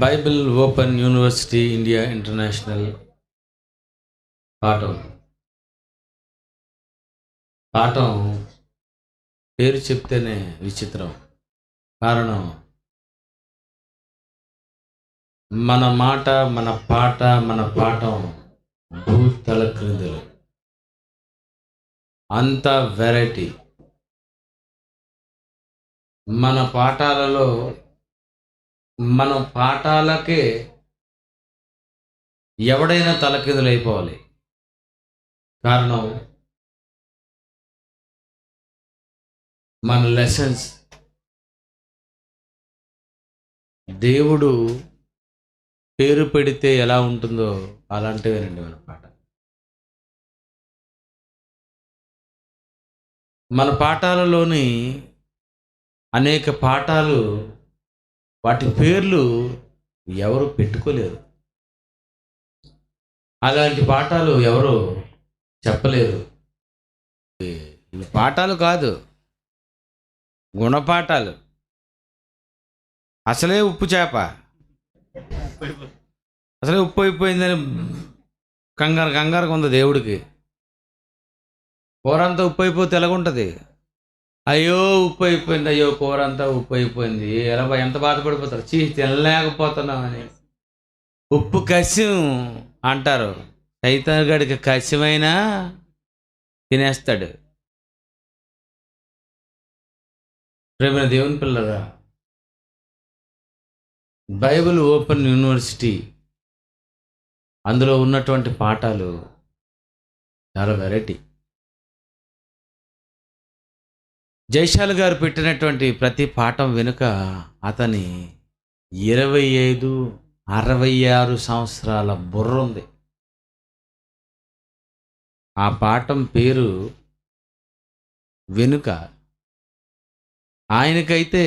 Bible open university India international పాఠం పాఠం పేరు చెప్తేనే విచిత్రం. కారణం, మన మాట, మన పాట, మన పాఠం భూతల క్రిందులు, అంత వెరైటీ. మన పాఠాలలో, మన పాఠాలకే ఎవడైనా తలకిందులైపోవాలి. కారణం, మన లెసన్స్ దేవుడు పేరు పెడితే ఎలా ఉంటుందో అలాంటివేనండి మన పాట. మన పాఠాలలోని అనేక పాఠాలు, వాటి పేర్లు ఎవరు పెట్టుకోలేరు. అలాంటి పాఠాలు ఎవరు చెప్పలేరు. ఇవి పాఠాలు కాదు, గుణపాఠాలు. అసలే ఉప్పు చేప, అసలే ఉప్పు అయిపోయిందని కంగారుగా ఉంది దేవుడికి. కూర అంతా ఉప్పు అయిపోతే ఎలాగుంటుంది? అయ్యో ఉప్పు అయిపోయింది, అయ్యో కూర అంతా ఉప్పు అయిపోయింది, ఎలా ఎంత బాధపడిపోతారు, తినలేకపోతున్నామని. ఉప్పు కసిం అంటారు. సైతాన్ గడికి కసిమైనా తినేస్తాడు. ప్రేమ దేవుని పిల్లరా, బైబిల్ ఓపెన్ యూనివర్సిటీ, అందులో ఉన్నటువంటి పాఠాలు చాలా వెరైటీ. జైశాల్ గారు పెట్టినటువంటి ప్రతి పాఠం వెనుక అతని 25-66 సంవత్సరాల బుర్ర ఉంది. ఆ పాఠం పేరు వెనుక ఆయనైతే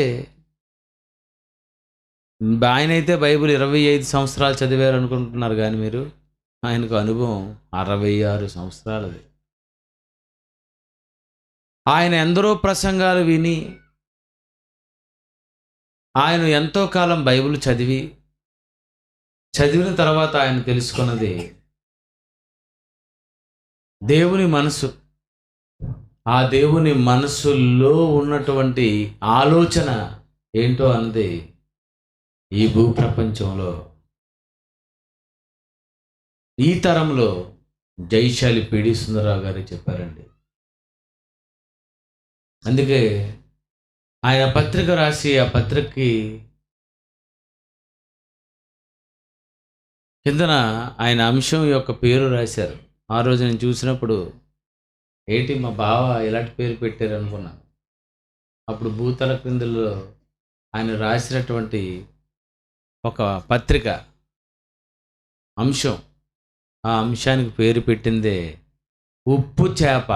బైబిల్ 25 సంవత్సరాలు చదివారు అనుకుంటున్నారు, కానీ మీరు ఆయనకు అనుభవం 66 సంవత్సరాలది. ఆయన ఎందరో ప్రసంగాలు విని, ఆయన ఎంతో కాలం బైబిల్ చదివిన తర్వాత ఆయన తెలుసుకున్నది దేవుని మనసు. ఆ దేవుని మనసులో ఉన్నటువంటి ఆలోచన ఏంటో అన్నది ఈ భూప్రపంచంలో, ఈ తరంలో జైశాలి పిడి సుందరరావు గారు చెప్పారండి. అందుకే ఆయన పత్రిక రాసి, ఆ పత్రికకి కిందన ఆయన అంశం యొక్క పేరు రాశారు. ఆ రోజు నేను చూసినప్పుడు, ఏంటి మా బావ ఇలాంటి పేరు పెట్టారు అనుకున్నాను. అప్పుడు భూతల క్రిందులో ఆయన రాసినటువంటి ఒక పత్రిక అంశం, ఆ అంశానికి పేరు పెట్టిందే ఉప్పు చేప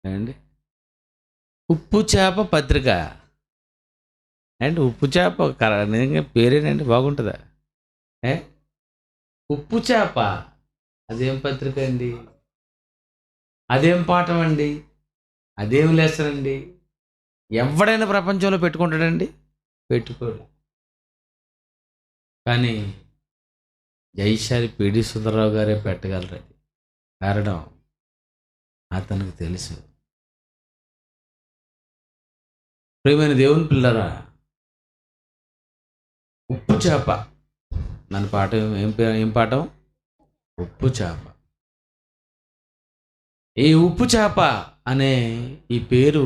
అండి. ఉప్పు చేప పత్రిక అండ్ ఉప్పు చేప నిజంగా పేరేనండి, బాగుంటుందా? ఉప్పు చేప, అదేం పత్రిక అండి, అదేం పాఠం అండి, అదేం లెసన్ అండి? ఎవడైనా ప్రపంచంలో పెట్టుకుంటాడండి? పెట్టుకోడు. కానీ జైశాలి పిడి సుందరరావు గారే పెట్టగలరు. కారణం, అతనికి తెలుసు. ప్రియమైన దేవుని పిల్లరా, ఉప్పు చేప మన పాఠం ఏం పాఠం? ఉప్పు చేప. ఈ ఉప్పు చేప అనే ఈ పేరు,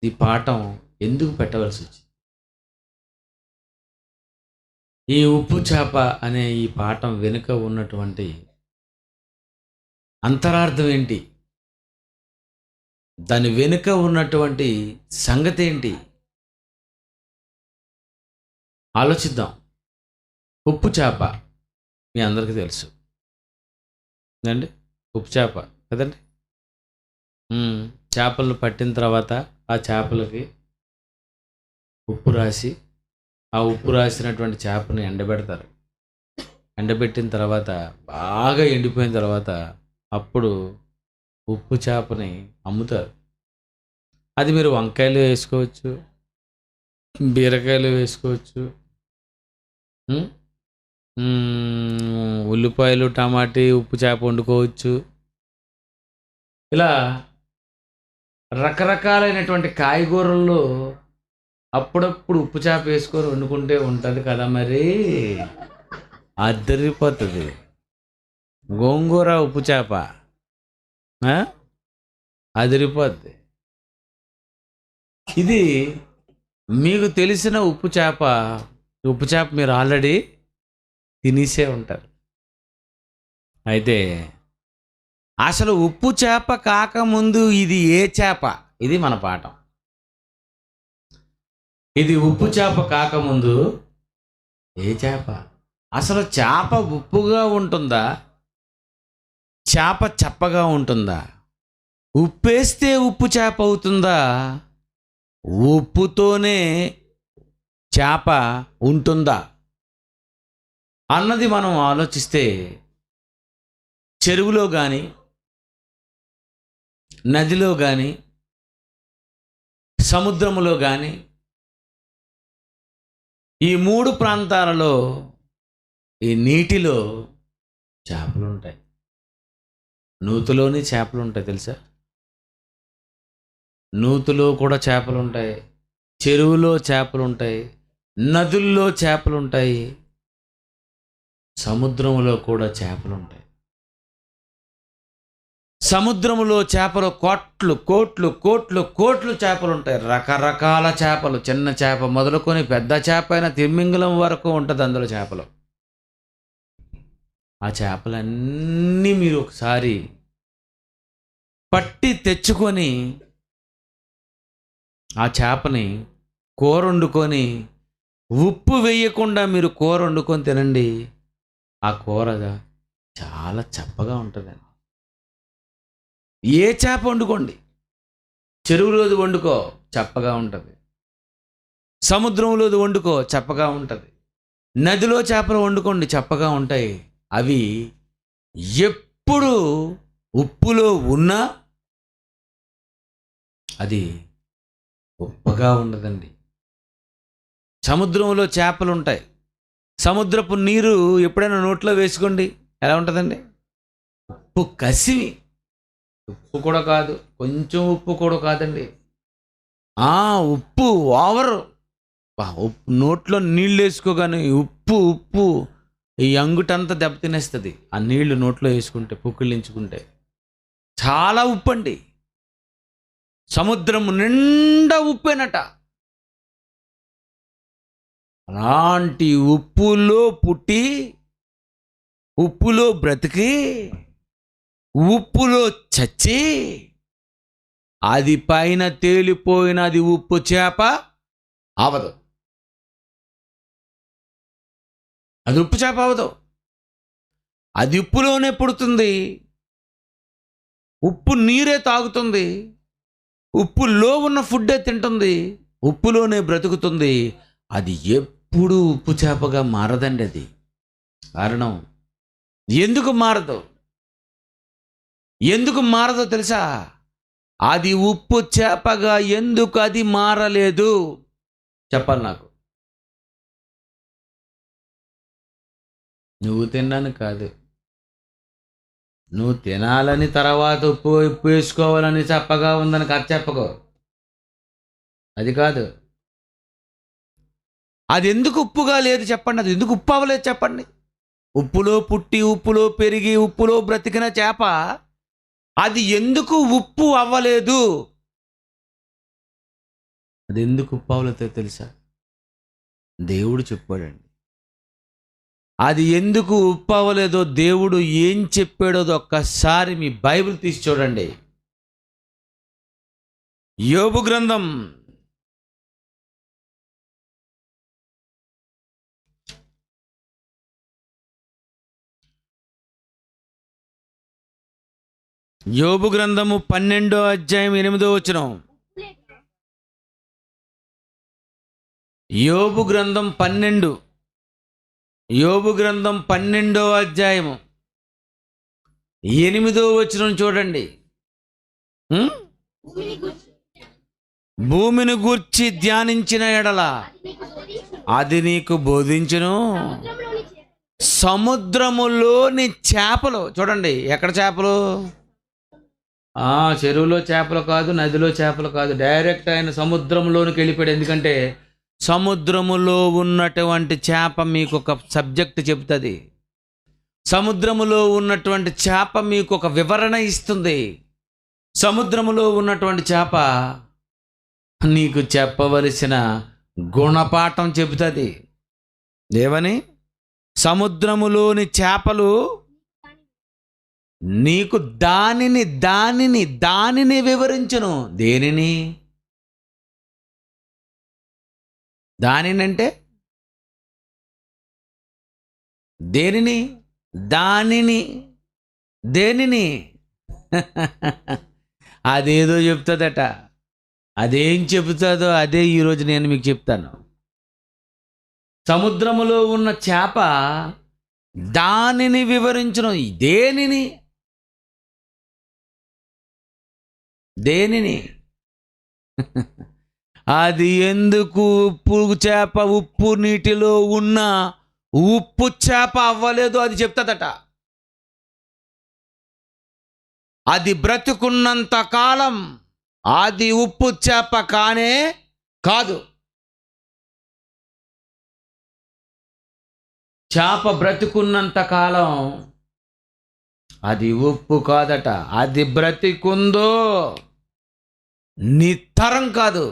ఈ పాఠం ఎందుకు పెట్టవలసి వచ్చింది? ఈ ఉప్పు చేప అనే ఈ పాఠం వెనుక ఉన్నటువంటి అంతరార్థం ఏంటి? దాని వెనుక ఉన్నటువంటి సంగతి ఏంటి? ఆలోచిద్దాం. ఉప్పు చేప మీ అందరికీ తెలుసు అండి, ఉప్పు చేప కదండి. చేపలు పట్టిన తర్వాత ఆ చేపలకి ఉప్పు రాసి, ఆ ఉప్పు రాసినటువంటి చేపని ఎండబెడతారు. ఎండబెట్టిన తర్వాత బాగా ఎండిపోయిన తర్వాత అప్పుడు ఉప్పు చేపని అమ్ముతారు. అది మీరు వంకాయలు వేసుకోవచ్చు, బీరకాయలు వేసుకోవచ్చు, ఉమ్, ఉల్లిపాయలు టమాటీ ఉప్పు చేప వండుకోవచ్చు. ఇలా రకరకాలైనటువంటి కాయగూరల్లో అప్పుడప్పుడు ఉప్పు చేప వేసుకొని వండుకుంటే ఉంటుంది కదా, మరి అద్దరిపోతుంది. గోంగూర ఉప్పు చేప అదిరిపోద్ది. ఇది మీకు తెలిసిన ఉప్పు చేప మీరు ఆల్రెడీ తినేసే ఉంటారు. అయితే అసలు ఉప్పు చేప కాకముందు ఇది ఏ చేప? ఇది మన పాఠం. ఇది ఉప్పు చేప కాకముందు ఏ చేప? అసలు చేప ఉప్పుగా ఉంటుందా, చేప చప్పగా ఉంటుందా? ఉప్పేస్తే ఉప్పు చేప అవుతుందా, ఉప్పుతోనే చేప ఉంటుందా అన్నది మనం ఆలోచిస్తే, చెరువులో కానీ నదిలో కానీ సముద్రములో కానీ ఈ 3 ప్రాంతాలలో ఈ నీటిలో చేపలు ఉంటాయి. నూతిలోని చేపలు ఉంటాయి తెలుసా? నూతిలో కూడా చేపలు ఉంటాయి, చెరువులో చేపలు ఉంటాయి, నదుల్లో చేపలు ఉంటాయి, సముద్రంలో కూడా చేపలు ఉంటాయి. సముద్రములో చేపలు కోట్లు కోట్లు కోట్లు కోట్లు చేపలు ఉంటాయి. రకరకాల చేపలు, చిన్న చేప మొదలుకొని పెద్ద చేప అయిన తిమ్మింగలం వరకు ఉంటుంది అందులో చేపలు. ఆ చేపలన్నీ మీరు ఒకసారి పట్టి తెచ్చుకొని ఆ చేపని కూర వండుకొని, ఉప్పు వేయకుండా మీరు కూర వండుకొని తినండి. ఆ కూర చాలా చప్పగా ఉంటుందండి. ఏ చేప వండుకోండి, చెరువులోది వండుకో చప్పగా ఉంటుంది, సముద్రంలోది వండుకో చప్పగా ఉంటుంది, నదిలో చేపలు వండుకోండి చప్పగా ఉంటాయి. అవి ఎప్పుడు ఉప్పులో ఉన్నా అది ఉప్పగా ఉండదండి. సముద్రంలో చేపలు ఉంటాయి, సముద్రపు నీరు ఎప్పుడైనా నోట్లో వేసుకోండి ఎలా ఉంటుందండి? ఉప్పు కసివి. ఉప్పు కూడా కాదు, కొంచెం ఉప్పు కూడా కాదండి, ఉప్పు ఓవరు. నోట్లో నీళ్ళు వేసుకోగానే ఉప్పు ఉప్పు ఈ అంగుటంతా దెబ్బతినేస్తుంది. ఆ నీళ్లు నోట్లో వేసుకుంటే, పుక్కిలించుకుంటే చాలా ఉప్పు అండి. సముద్రం నిండా ఉప్పేనట. అలాంటి ఉప్పులో పుట్టి, ఉప్పులో బ్రతికి, ఉప్పులో చచ్చి, అది పైన తేలిపోయినది ఉప్పు చేప అవదు. అది ఉప్పు చేప అవదు. అది ఉప్పులోనే పుడుతుంది, ఉప్పు నీరే తాగుతుంది, ఉప్పులో ఉన్న ఫుడ్డే తింటుంది, ఉప్పులోనే బ్రతుకుతుంది. అది ఎప్పుడూ ఉప్పు చేపగా మారదండి. అది కారణం. ఎందుకు మారదు? ఎందుకు మారదో తెలుసా? అది ఉప్పు చేపగా ఎందుకు అది మారలేదు చెప్పాలి నాకు. నువ్వు తిన్నాను కాదు, నువ్వు తినాలని తర్వాత ఉప్పు వేసుకోవాలని చప్పగా ఉందని కథ చెప్పకో. అది కాదు. అది ఎందుకు ఉప్పుగా లేదు చెప్పండి, అది ఎందుకు ఉప్పు అవ్వలేదు చెప్పండి. ఉప్పులో పుట్టి, ఉప్పులో పెరిగి, ఉప్పులో బ్రతికిన చేప అది ఎందుకు ఉప్పు అవ్వలేదు? అది ఎందుకు ఉప్పు అవ్వలేదో తెలుసా? దేవుడు చెప్పాడండి. అది ఎందుకు ఉప్పు అవ్వలేదో దేవుడు ఏం చెప్పాడో ఒక్కసారి మీ బైబిల్ తీసి చూడండి. యోబు గ్రంథం 12వ అధ్యాయం 8వ వచనం. యోబు గ్రంథం 12వ అధ్యాయము 8వ వచనం చూడండి. భూమిని గూర్చి ధ్యానించిన ఎడల అది నీకు బోధించును. సముద్రములోని చేపలు. చూడండి, ఎక్కడ చేపలు? చెరువులో చేపలు కాదు, నదిలో చేపలు కాదు, డైరెక్ట్ ఆయన సముద్రంలోనికి వెళ్ళిపోయాడు. ఎందుకంటే సముద్రములో ఉన్నటువంటి చేప మీకు ఒక సబ్జెక్ట్ చెప్తుంది. సముద్రములో ఉన్నటువంటి చేప మీకు ఒక వివరణ ఇస్తుంది. సముద్రములో ఉన్నటువంటి చేప నీకు చెప్పవలసిన గుణపాఠం చెబుతుంది. ఏమని? సముద్రములోని చేపలు నీకు దానిని వివరించును. దేనిని? దానినంటే దేనిని? దేనిని? అదేదో చెప్తుందట. అదేం చెబుతుందో అదే ఈరోజు నేను మీకు చెప్తాను. సముద్రములో ఉన్న చేప దానిని వివరించును. దేనిని? అది ఎందుకు ఉప్పు చేప ఉప్పు నీటిలో ఉన్న ఉప్పు చేప అవ్వలేదు అది చెప్తుందట. అది బ్రతుకున్నంత కాలం అది ఉప్పు చేప కానే కాదు. చేప బ్రతుకున్నంత కాలం అది ఉప్పు కాదట. అది బ్రతికుందో నితరం కాదు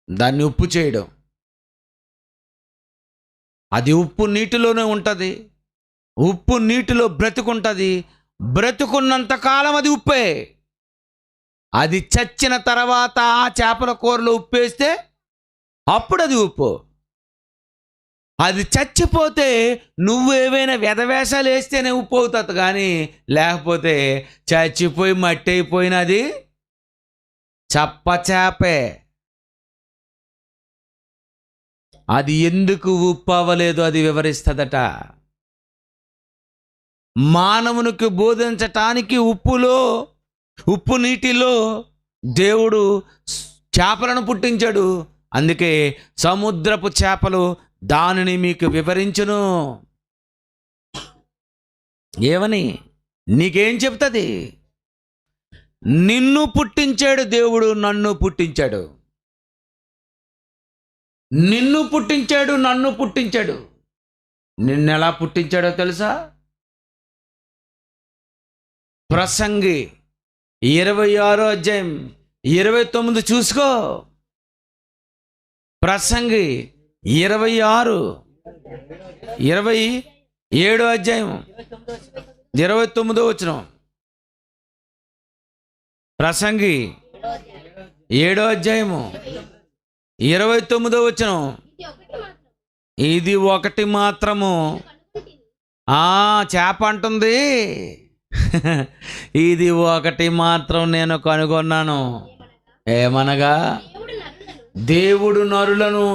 దాన్ని ఉప్పు చేయడం. అది ఉప్పు నీటిలోనే ఉంటుంది. ఉప్పు నీటిలో బ్రతుకుంటుంది. బ్రతుకున్నంత కాలం అది ఉప్పే. అది చచ్చిన తర్వాత ఆ చేపల కూరలో ఉప్పేస్తే అప్పుడు అది ఉప్పు. అది చచ్చిపోతే నువ్వు ఏవైనా వెధవేషాలు వేస్తేనే ఉప్పు అవుతుంది, కానీ లేకపోతే చచ్చిపోయి మట్టి అయిపోయినది చప్ప చేపే. అది ఎందుకు ఉప్పు అవ్వలేదు అది వివరిస్తుందట. మానవునికి బోధించటానికి ఉప్పు నీటిలో దేవుడు చేపలను పుట్టించాడు. అందుకే సముద్రపు చేపలు దానిని మీకు వివరించును. ఏమని? నీకేం చెప్తుంది? నిన్ను పుట్టించాడు దేవుడు, నన్ను పుట్టించాడు. నిన్ను పుట్టించాడు, నన్ను పుట్టించాడు. నిన్నెలా పుట్టించాడో తెలుసా? ప్రసంగి 26వ అధ్యాయం 29 చూసుకో. ప్రసంగి 27వ అధ్యాయం 29వ వచనం. ప్రసంగి 7వ అధ్యాయము 29వ వచనం. ఇది ఒకటి మాత్రము చేప అంటుంది. ఇది ఒకటి మాత్రం నేను కనుగొన్నాను. ఏమనగా దేవుడు నరులను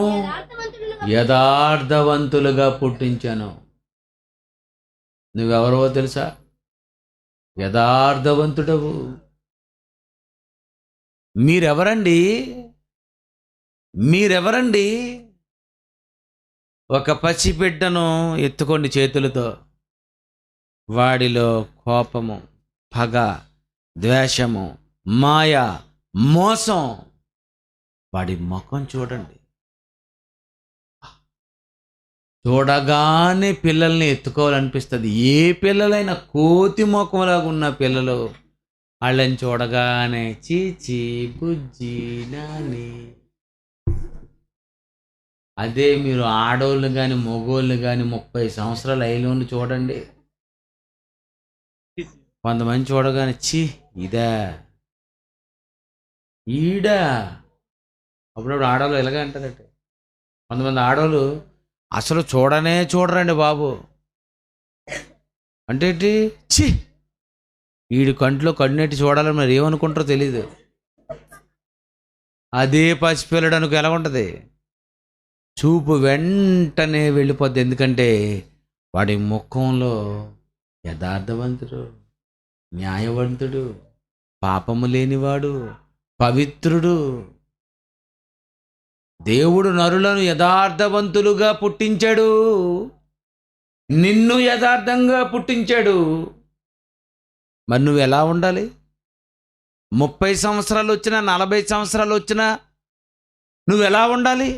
యథార్థవంతులుగా పుట్టించాను. నువ్వెవరో తెలుసా? యథార్థవంతుడవు. మీరెవరండి? ఒక పసిబిడ్డను ఎత్తుకోండి చేతులతో. వాడిలో కోపము, పగ, ద్వేషము, మాయ, మోసం. వాడి ముఖం చూడండి. చూడగానే పిల్లల్ని ఎత్తుకోవాలనిపిస్తుంది. ఏ పిల్లలైనా కోతి ముఖంలాగా ఉన్న పిల్లలు వాళ్ళని చూడగానే చీచి బుజ్జి నాని. అదే మీరు ఆడోళ్ళు కానీ మగోళ్ళు కానీ 30 సంవత్సరాలు అయిలోని చూడండి. కొంతమంది చూడగానే చీ ఇదా ఈడా. అప్పుడప్పుడు ఆడవాళ్ళు ఎలాగ అంటారంటే, కొంతమంది ఆడవాళ్ళు అసలు చూడరండి బాబు. అంటే ఏంటి? ఛీ వీడి కంట్లో కన్నెట్టి చూడాలని మరి ఏమనుకుంటారో తెలీదు. అదే పసిపిల్లడానికి ఎలా ఉంటుంది? చూపు వెంటనే వెళ్ళిపోద్ది. ఎందుకంటే వాడి ముఖంలో యథార్థవంతుడు, న్యాయవంతుడు, పాపము లేనివాడు, పవిత్రుడు. దేవుడు నరులను యథార్థవంతులుగా పుట్టించాడు, నిన్ను యథార్థంగా పుట్టించాడు. మరి నువ్వు ఎలా ఉండాలి? 30 సంవత్సరాలు వచ్చినా 40 సంవత్సరాలు వచ్చినా నువ్వు ఎలా ఉండాలి?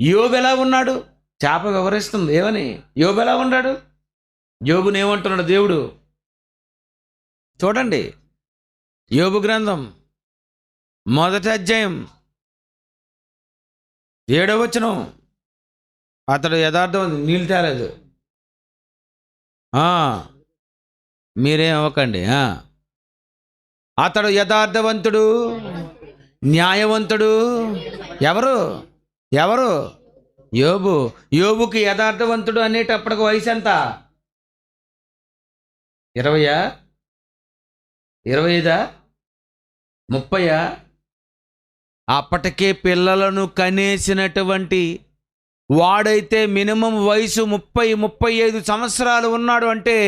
యోబు ఎలా ఉన్నాడు? చేప వివరిస్తుంది ఏమని. యోబు ఎలా ఉన్నాడు? యోబుని ఏమంటున్నాడు దేవుడు? చూడండి, యోబు గ్రంథం 1వ అధ్యాయం 7వ వచనం. అతడు యథార్థం, నీళ్ళు తేలేదు. మీరేం అవ్వకండి. అతడు యథార్థవంతుడు, న్యాయవంతుడు. ఎవరు ఎవరు? యోబు. యోబుకి యథార్థవంతుడు అనేటప్పటికి వయసు ఎంత? 20, 25, 30? అప్పటికే పిల్లలను కనేసినటువంటి వాడైతే మినిమం వయసు 30-35 సంవత్సరాలు ఉన్నాడు అంటే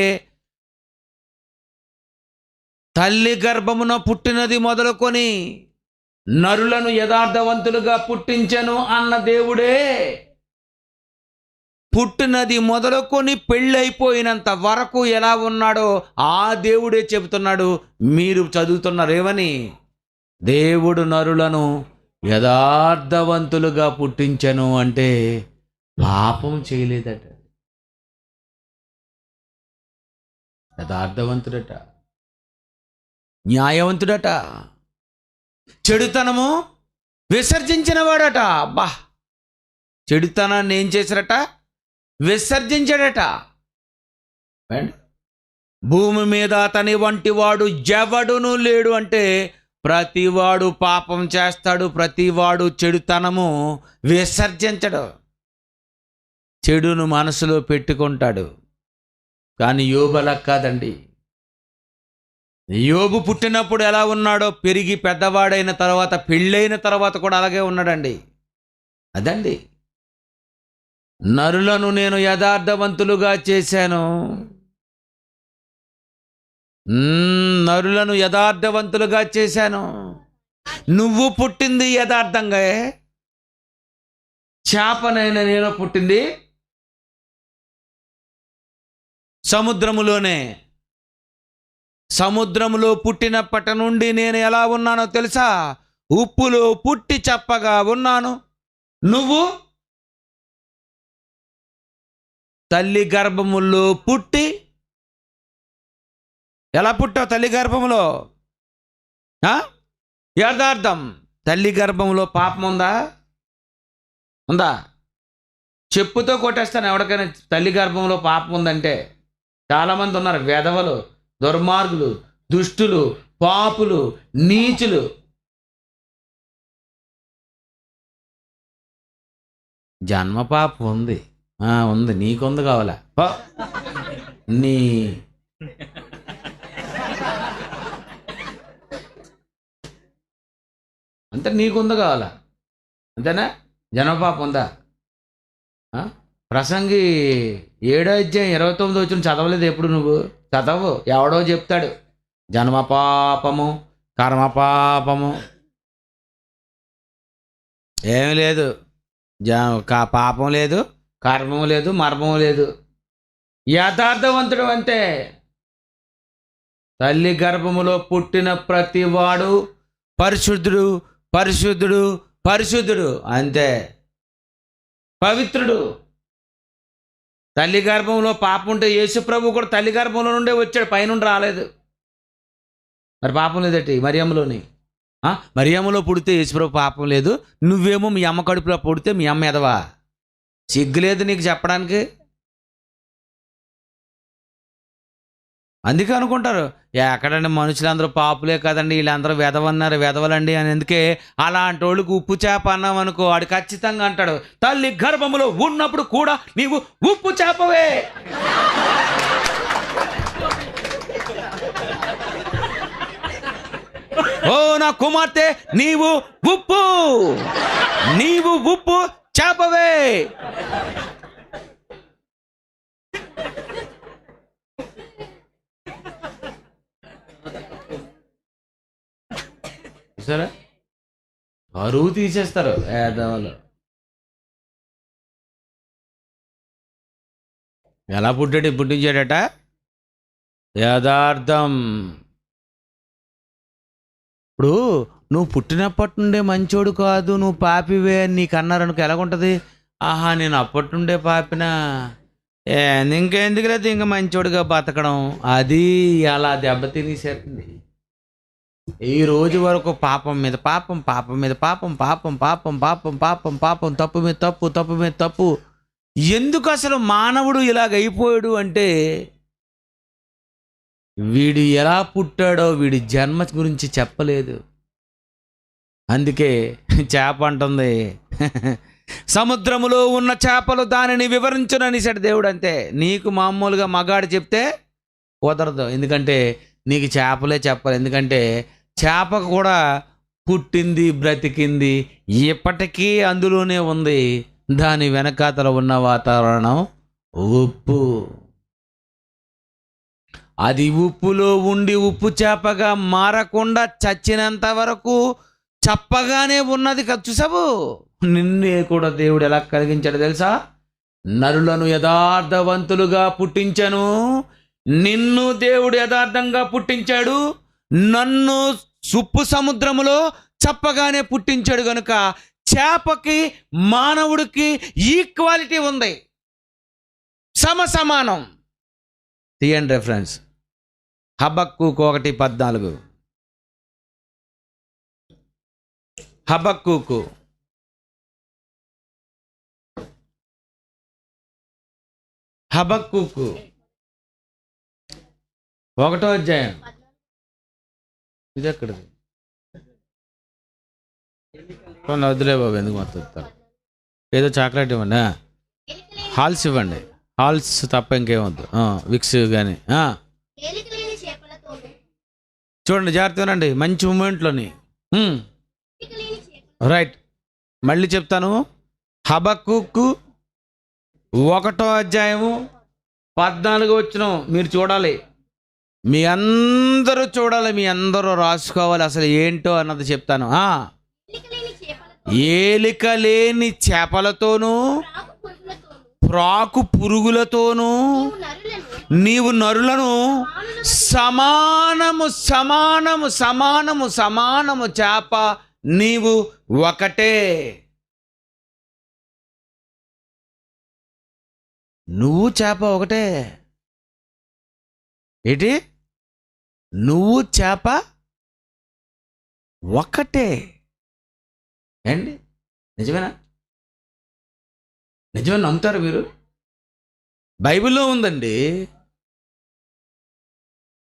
తల్లి గర్భమున పుట్టినది మొదలుకొని నరులను యథార్థవంతులుగా పుట్టించెను అన్న దేవుడే పుట్టినది మొదలుకొని పెళ్ళైపోయినంత వరకు ఎలా ఉన్నాడో ఆ దేవుడే చెబుతున్నాడు. మీరు చదువుతున్నారేమని? దేవుడు నరులను యథార్థవంతులుగా పుట్టించెను అంటే పాపం చేయలేదట, యథార్థవంతుడట, న్యాయవంతుడట, చెడుతనము విసర్జించిన వాడట. అబ్బా, చెడుతనాన్ని ఏం చేశారట? విసర్జించాడట. భూమి మీద అతని వంటి వాడు ఎవడును లేడు అంటే ప్రతివాడు పాపం చేస్తాడు, ప్రతివాడు చెడుతనము విసర్జించడు, చెడును మనసులో పెట్టుకుంటాడు. కానీ యోబు అలా కాదండి. యోబు పుట్టినప్పుడు ఎలా ఉన్నాడో పెరిగి పెద్దవాడైన తర్వాత, పెళ్ళైన తర్వాత కూడా అలాగే ఉన్నాడండి. అదండి, నరులను నేను యథార్థవంతులుగా చేశాను, నరులను యథార్థవంతులుగా చేశాను. నువ్వు పుట్టింది యథార్థంగా, చేపనైన నేను పుట్టింది సముద్రములోనే. సముద్రములో పుట్టినప్పటి నుండి నేను ఎలా ఉన్నానో తెలుసా? ఉప్పులో పుట్టి చప్పగా ఉన్నాను. నువ్వు తల్లి గర్భములో పుట్టి ఎలా పుట్టావు? తల్లి గర్భములో యథార్థం. తల్లి గర్భంలో పాపం ఉందా? ఉందా? చెప్పుతో కొట్టేస్తాను ఎవరికైనా తల్లి గర్భంలో పాపం ఉందంటే. చాలామంది ఉన్నారు, వెధవలు, దుర్మార్గులు, దుష్టులు, పాపులు, నీచులు. జన్మ పాపం ఉంది, ఉంది, నీకుంది కావాలా? నీ అంతే, నీకుంది కావాలా? అంతేనా? జన్మపాపం ఉందా? ప్రసంగి 7వ అధ్యాయం 29వ వచనం చదవలేదు ఎప్పుడు? నువ్వు చదవు, ఎవడో చెప్తాడు. జన్మపాపము, కర్మపాపము ఏమి లేదు, పాపం లేదు, కర్మం లేదు, మర్మం లేదు. యథార్థవంతుడు అంతే. తల్లి గర్భములో పుట్టిన ప్రతివాడు పరిశుద్ధుడు, పరిశుద్ధుడు, పరిశుద్ధుడు, అంతే, పవిత్రుడు. తల్లి గర్భంలో పాపం ఉంటే యేసు ప్రభు కూడా తల్లి గర్భంలో నుండే వచ్చాడు, పైనుండి రాలేదు. మరి పాపం లేదటి మరియమ్మలోని. మరియమ్మలో పుడితే యేసు ప్రభు పాపం లేదు, నువ్వేమో మీ అమ్మ కడుపులో పుడితే మీ అమ్మ ఎదవా? సిగ్గులేదు నీకు చెప్పడానికి? అందుకే అనుకుంటారు, ఎక్కడండి మనుషులందరూ పాపులే కదండి, వీళ్ళందరూ వెధవన్నారు, వెధవలండి అని. అందుకే అలాంటి వాళ్ళకి ఉప్పు చేప అన్నాం అనుకో, వాడు ఖచ్చితంగా అంటాడు, తల్లి గర్భములో ఉన్నప్పుడు కూడా నీవు ఉప్పు చేపవే. ఓ నా కుమార్తె, నీవు ఉప్పు, నీవు ఉప్పు చేపవే. సరే, కరువు తీసేస్తారు ఏదవాళ్ళు. ఎలా పుట్టించాడట? యథార్థం. ఇప్పుడు నువ్వు పుట్టినప్పటి నుండే మంచోడు కాదు, నువ్వు పాపివే అని నీకు అన్నారనుకో, ఎలాగుంటుంది? ఆహా, నేను అప్పటి నుండే పాపినా, ఇంకెందుకు లేదు ఇంకా మంచోడుగా బతకడం. అది అలా దెబ్బతినేసేస్తుంది. ఈ రోజు వరకు పాపం మీద పాపం, పాపం మీద పాపం, పాపం పాపం పాపం పాపం పాపం, తప్పు మీద తప్పు, తప్పు మీద తప్పు. ఎందుకు అసలు మానవుడు ఇలాగ అయిపోయాడు అంటే, వీడు ఎలా పుట్టాడో వీడి జన్మ గురించి చెప్పలేదు. అందుకే చేప అంటుంది, సముద్రములో ఉన్న చేపలు దానిని వివరించుననిసాడు దేవుడు. అంతే. నీకు మామూలుగా మగాడు చెప్తే కుదరదు, ఎందుకంటే నీకు చేపలే చెప్పాలి. ఎందుకంటే చేపకు కూడా పుట్టింది, బ్రతికింది, ఇప్పటికీ అందులోనే ఉంది. దాని వెనకాతల ఉన్న వాతావరణం ఉప్పు. అది ఉప్పులో ఉండి ఉప్పు చేపగా మారకుండా చచ్చినంత వరకు చప్పగానే ఉన్నది. చూసావు? నిన్నే కూడా దేవుడు ఎలా కలిగించాడు తెలుసా? నరులను యథార్థవంతులుగా పుట్టించను. నిన్ను దేవుడు యథార్థంగా పుట్టించాడు. నన్ను ఉప్పు సముద్రములో చప్పగానే పుట్టించాడు. గనుక చేపకి మానవుడికి ఈక్వాలిటీ ఉంది, సమానం. తీయండి రెఫరెన్స్, హబక్కూకు 1:14. హబక్కూకు హబక్కూకు 1వ అధ్యాయం. ఇది ఎక్కడిది? వద్దులే బాబు, ఎందుకు మొత్తం ఏదో చాక్లెట్ ఇవ్వండి, హాల్స్ ఇవ్వండి, హాల్స్ తప్ప ఇంకేమొద్దు, విక్స్ కానీ. చూడండి, జాగ్రత్తగానండి, మంచి మూమెంట్లోని. రైట్, మళ్ళీ చెప్తాను. హబక్కూకు 1వ అధ్యాయము 14వ వచనం మీరు చూడాలి. మీ అందరూ చూడాలి, మీ అందరూ రాసుకోవాలి అసలు ఏంటో అన్నది చెప్తాను. ఏలిక లేని చేపలతోనూ ప్రాకు పురుగులతోనూ నీవు నరులను సమానము సమానము సమానము సమానము చేప నీవు ఒకటే. నువ్వు చేప ఒకటే. ఏంటి? నువ్వు చేప ఒకటే ఏంటి? నిజమేనా? నిజమే, నమ్ముతారు మీరు? బైబిల్లో ఉందండి,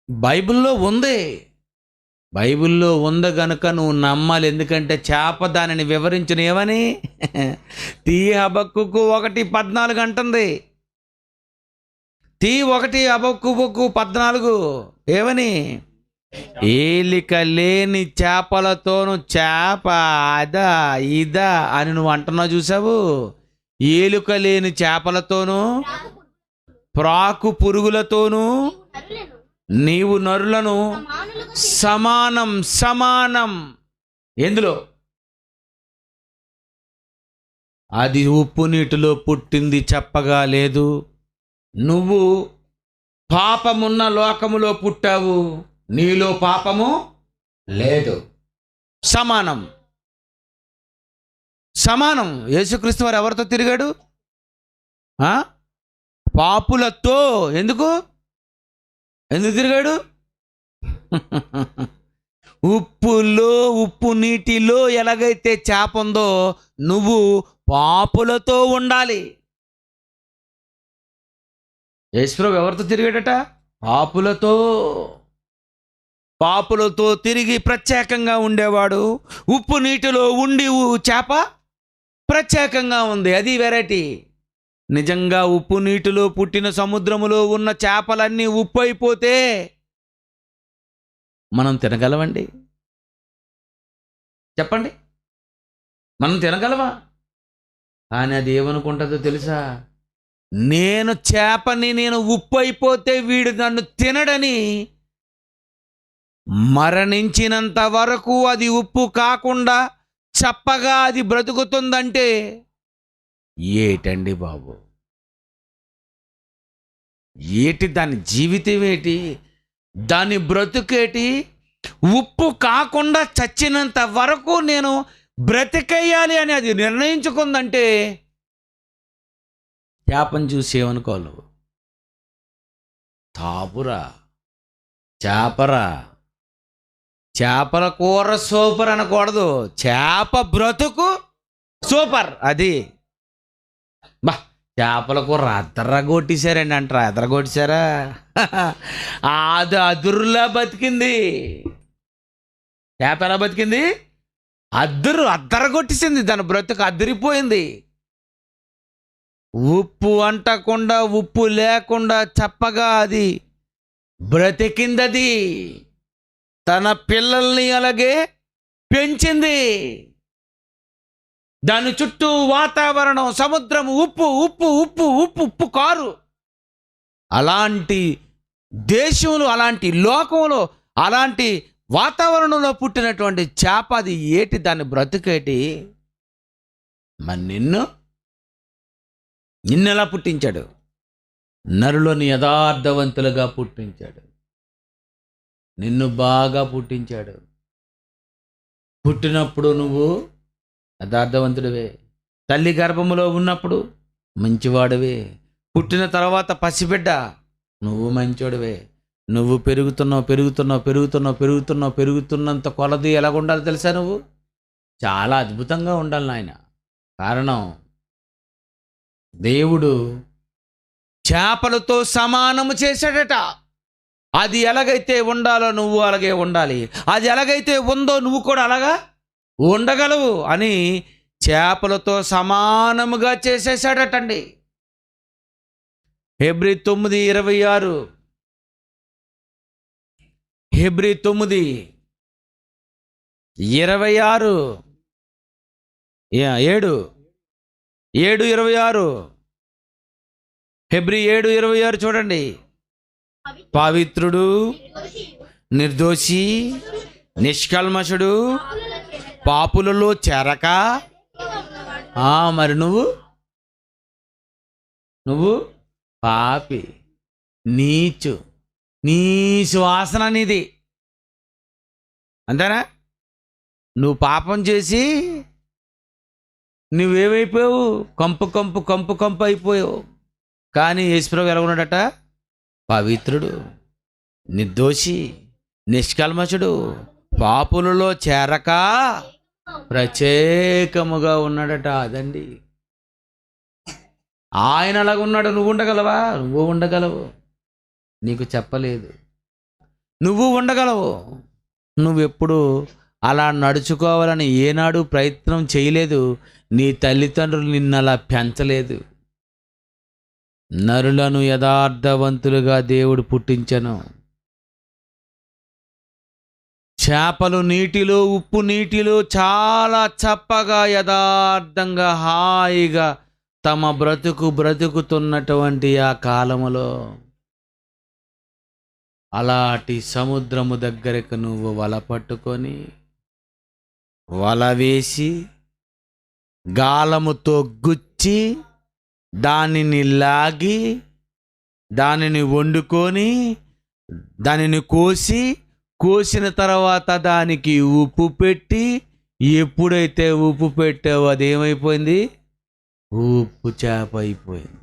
బైబిల్లో ఉంది. బైబిల్లో ఉంది గనుక నువ్వు నమ్మాలి. ఎందుకంటే చేప దానిని వివరించిన ఏమని హబక్కూకు 1:14 అంటుంది. 1 హబక్కూకు 14 ఏమని? ఏలిక లేని చేపలతోను చేప అదా ఇదా అని నువ్వు అంటున్నావు. చూసావు? ఏలుక లేని చేపలతోనూ ప్రాకు పురుగులతోనూ నీవు నరులను సమానం సమానం. ఎందులో? అది ఉప్పు నీటిలో పుట్టింది, చెప్పగా లేదు. నువ్వు పాపమున్న లోకములో పుట్టావు, నీలో పాపము లేదు. సమానం సమానం. యేసుక్రీస్తు వారు ఎవరితో తిరిగాడు? పాపులతో. ఎందుకు తిరిగాడు? ఉప్పు నీటిలో ఎలాగైతే చేప ఉందో నువ్వు పాపులతో ఉండాలి. యేసుప్రభు ఎవరితో తిరిగాడట? పాపులతో తిరిగి ప్రత్యేకంగా ఉండేవాడు. ఉప్పు నీటిలో ఉండి చేప ప్రత్యేకంగా ఉంది. అది వెరైటీ. నిజంగా ఉప్పు నీటిలో పుట్టిన సముద్రములో ఉన్న చేపలన్నీ ఉప్పు అయిపోతే మనం తినగలమండి? చెప్పండి, మనం తినగలవా? కానీ అది ఏమనుకుంటుందో తెలుసా? నేను చేపని, నేను ఉప్పు అయిపోతే వీడు నన్ను తినడని మరణించినంత వరకు అది ఉప్పు కాకుండా చప్పగా అది బ్రతుకుతుందంటే ఏటండి బాబు? ఏటి దాని జీవితం? ఏటి దాని బ్రతుకేటి? ఉప్పు కాకుండా చచ్చినంత వరకు నేను బ్రతికేయాలి అని అది నిర్ణయించుకుందంటే చేపను చూసి ఏమనుకోవాలి నువ్వు? తాపురా, చేపరా, చేపల కూర సూపర్ అనకూడదు, చేప బ్రతుకు సూపర్. అది బా, చేపల కూర అద్దరగొట్టేశారండి అంటారా? అద్దరగొట్టేశారా? అది అదురులా బతికింది. చేప ఎలా బతికింది? అద్దరగొట్టేసింది. దాని బ్రతుకు అదిరిపోయింది. ఉప్పు అంటకుండా, ఉప్పు లేకుండా చప్పగా అది బ్రతికిందది. తన పిల్లల్ని అలాగే పెంచింది. దాని చుట్టూ వాతావరణం, సముద్రం, ఉప్పు ఉప్పు ఉప్పు ఉప్పు ఉప్పు కారు. అలాంటి దేశంలో, అలాంటి లోకంలో, అలాంటి వాతావరణంలో పుట్టినటువంటి చేప అది ఏటి? దాన్ని బ్రతుకేటి? మరి నిన్నెలా పుట్టించాడు? నరులను యథార్థవంతులుగా పుట్టించాడు. నిన్ను బాగా పుట్టించాడు. పుట్టినప్పుడు నువ్వు యథార్థవంతుడివే. తల్లి గర్భములో ఉన్నప్పుడు మంచివాడివే. పుట్టిన తర్వాత పసిబిడ్డ నువ్వు మంచోడివే. నువ్వు పెరుగుతున్నంత కొలది ఎలాగ ఉండాలి తెలుసా? నువ్వు చాలా అద్భుతంగా ఉండాలి నాయన. కారణం, దేవుడు చేపలతో సమానము చేశాడట. అది ఎలాగైతే ఉండాలో నువ్వు అలాగే ఉండాలి. అది ఎలాగైతే ఉందో నువ్వు కూడా అలాగా ఉండగలవు అని చేపలతో సమానముగా చేసేసాడటండి. హెబ్రీ 9:26, హెబ్రీ 9:26, 7:26, హెబ్రీ 7:26 చూడండి. పవిత్రుడు, నిర్దోషి, నిష్కల్మషుడు, పాపులలో చేరక. మరి నువ్వు పాపి, నీచు వాసన నీది. అంతేనా? నువ్వు పాపం చేసి నువ్వేమైపోయావు? కంపు అయిపోయావు. కానీ యేసుప్రభు ఎలా ఉన్నాడట? పవిత్రుడు, నిర్దోషి, నిష్కల్మషుడు, పాపులలో చేరక ప్రత్యేకముగా ఉన్నాడట. అదండి ఆయన అలాగా ఉన్నాడు. నువ్వు ఉండగలవా? నువ్వు ఉండగలవు. నీకు చెప్పలేదు, నువ్వు ఉండగలవు. నువ్వెప్పుడు అలా నడుచుకోవాలని ఏనాడు ప్రయత్నం చేయలేదు. నీ తల్లిదండ్రులు నిన్ను అలా పెంచలేదు. నరులను యథార్థవంతులుగా దేవుడు పుట్టించెను. చేపలు నీటిలో, ఉప్పు నీటిలో చాలా చప్పగా, యథార్థంగా, హాయిగా తమ బ్రతుకుతున్నటువంటి ఆ కాలములో అలాంటి సముద్రము దగ్గరకు నువ్వు వల పట్టుకొని, వల వేసి, గాలముతో గుచ్చి, దానిని లాగి, దానిని వండుకొని, దానిని కోసిన తర్వాత దానికి ఉప్పు పెట్టి, ఎప్పుడైతే ఉప్పు పెట్టావో అదేమైపోయింది? ఉప్పు చేప అయిపోయింది.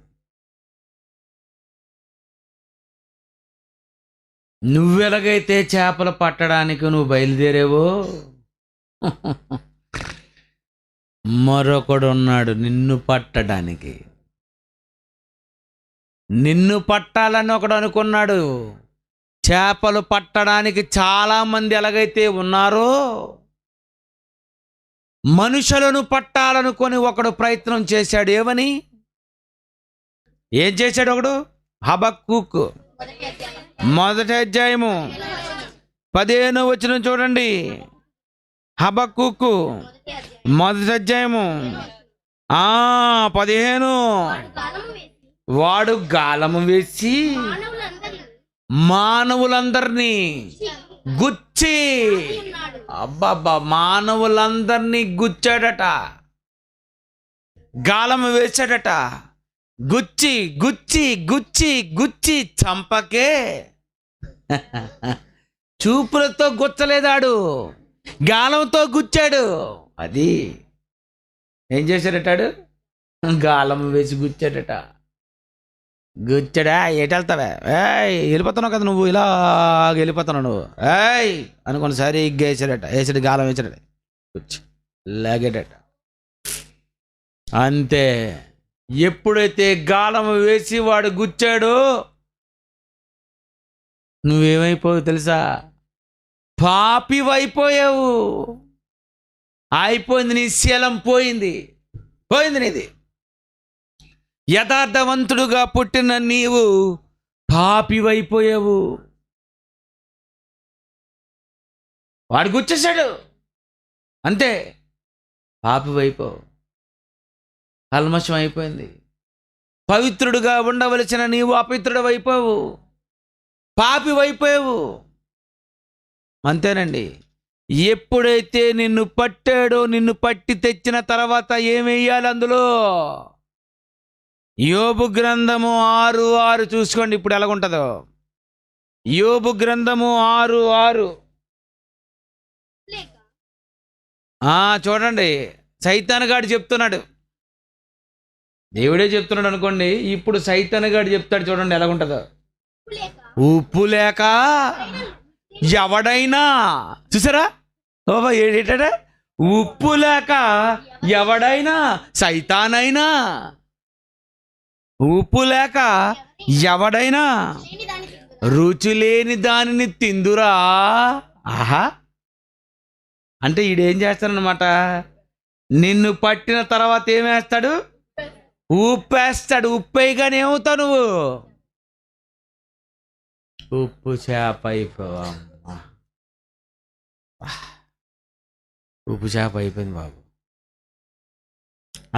నువ్వెలాగైతే చేపలు పట్టడానికి నువ్వు బయలుదేరావో, మరొకడు ఉన్నాడు నిన్ను పట్టడానికి. నిన్ను పట్టాలని ఒకడు అనుకున్నాడు. చేపలు పట్టడానికి చాలామంది ఎలాగైతే ఉన్నారో, మనుషులను పట్టాలనుకొని ఒకడు ప్రయత్నం చేశాడు. ఏం చేశాడు ఒకడు? హబక్కూకు 1వ అధ్యాయము 15వ వచనం చూడండి. హబక్కూకు 1వ అధ్యాయము 15. వాడు గాలము వేసి మానవులందరినీ గుచ్చి అబ్బబ్బా, మానవులందరినీ గుచ్చాడట, గాలం వేశాడట. గుచ్చి గుచ్చి గుచ్చి గుచ్చి చంపకే. చూపులతో గుచ్చలేదాడు, గాలంతో గుచ్చాడు. అది ఏం చేశాడటాడు? గాలం వేసి గుచ్చాడట. గుచ్చాడా, ఎటెళ్తావా, వెళ్ళిపోతున్నావు కదా నువ్వు, ఇలా వెళ్ళిపోతున్నావు నువ్వు, అనుకుని సరే వేసాడట. వేసాడు, గాలం వేసాడట, గుచ్చి లాగాడట. అంతే. ఎప్పుడైతే గాలం వేసి వాడు గుచ్చాడో నువ్వేమైపోయావు తెలుసా? పాపివైపోయావు. అయిపోయింది, నీ శీలం పోయింది, పోయింది నీది. యథార్థవంతుడుగా పుట్టిన నీవు పాపివైపోయావు. వాడు గుచ్చేశాడు, అంతే, పాపివైపోవు. కల్మషం అయిపోయింది. పవిత్రుడుగా ఉండవలసిన నీవు అపవిత్రుడు అయిపోవు, పాపివైపోయావు. అంతేనండి. ఎప్పుడైతే నిన్ను పట్టాడో, నిన్ను పట్టి తెచ్చిన తర్వాత ఏమేయాలి అందులో? యోబు గ్రంథము 6:6 చూసుకోండి ఇప్పుడు ఎలాగుంటుందో. యోబు గ్రంథము 6:6 చూడండి. సైతానుగాడు చెప్తున్నాడు, దేవుడే చెప్తున్నాడు అనుకోండి, ఇప్పుడు సైతానుగాడు చెప్తాడు. చూడండి ఎలాగుంటుందో. ఉప్పు లేక ఎవడైనా, చూసారా ఏంటంటే, ఉప్పు లేక ఎవడైనా, సైతానైనా, ఉప్పు లేక ఎవడైనా రుచి లేని దానిని తిందురా. ఆహా, అంటే ఈడేం చేస్తాడనమాట? నిన్ను పట్టిన తర్వాత ఏమేస్తాడు? ఉప్పేస్తాడు. ఉప్పేయగానే ఏమవుతావు నువ్వు? ఉప్పు చేప అయిపోవా. ఉప్పు చేప అయిపోయింది బాబు.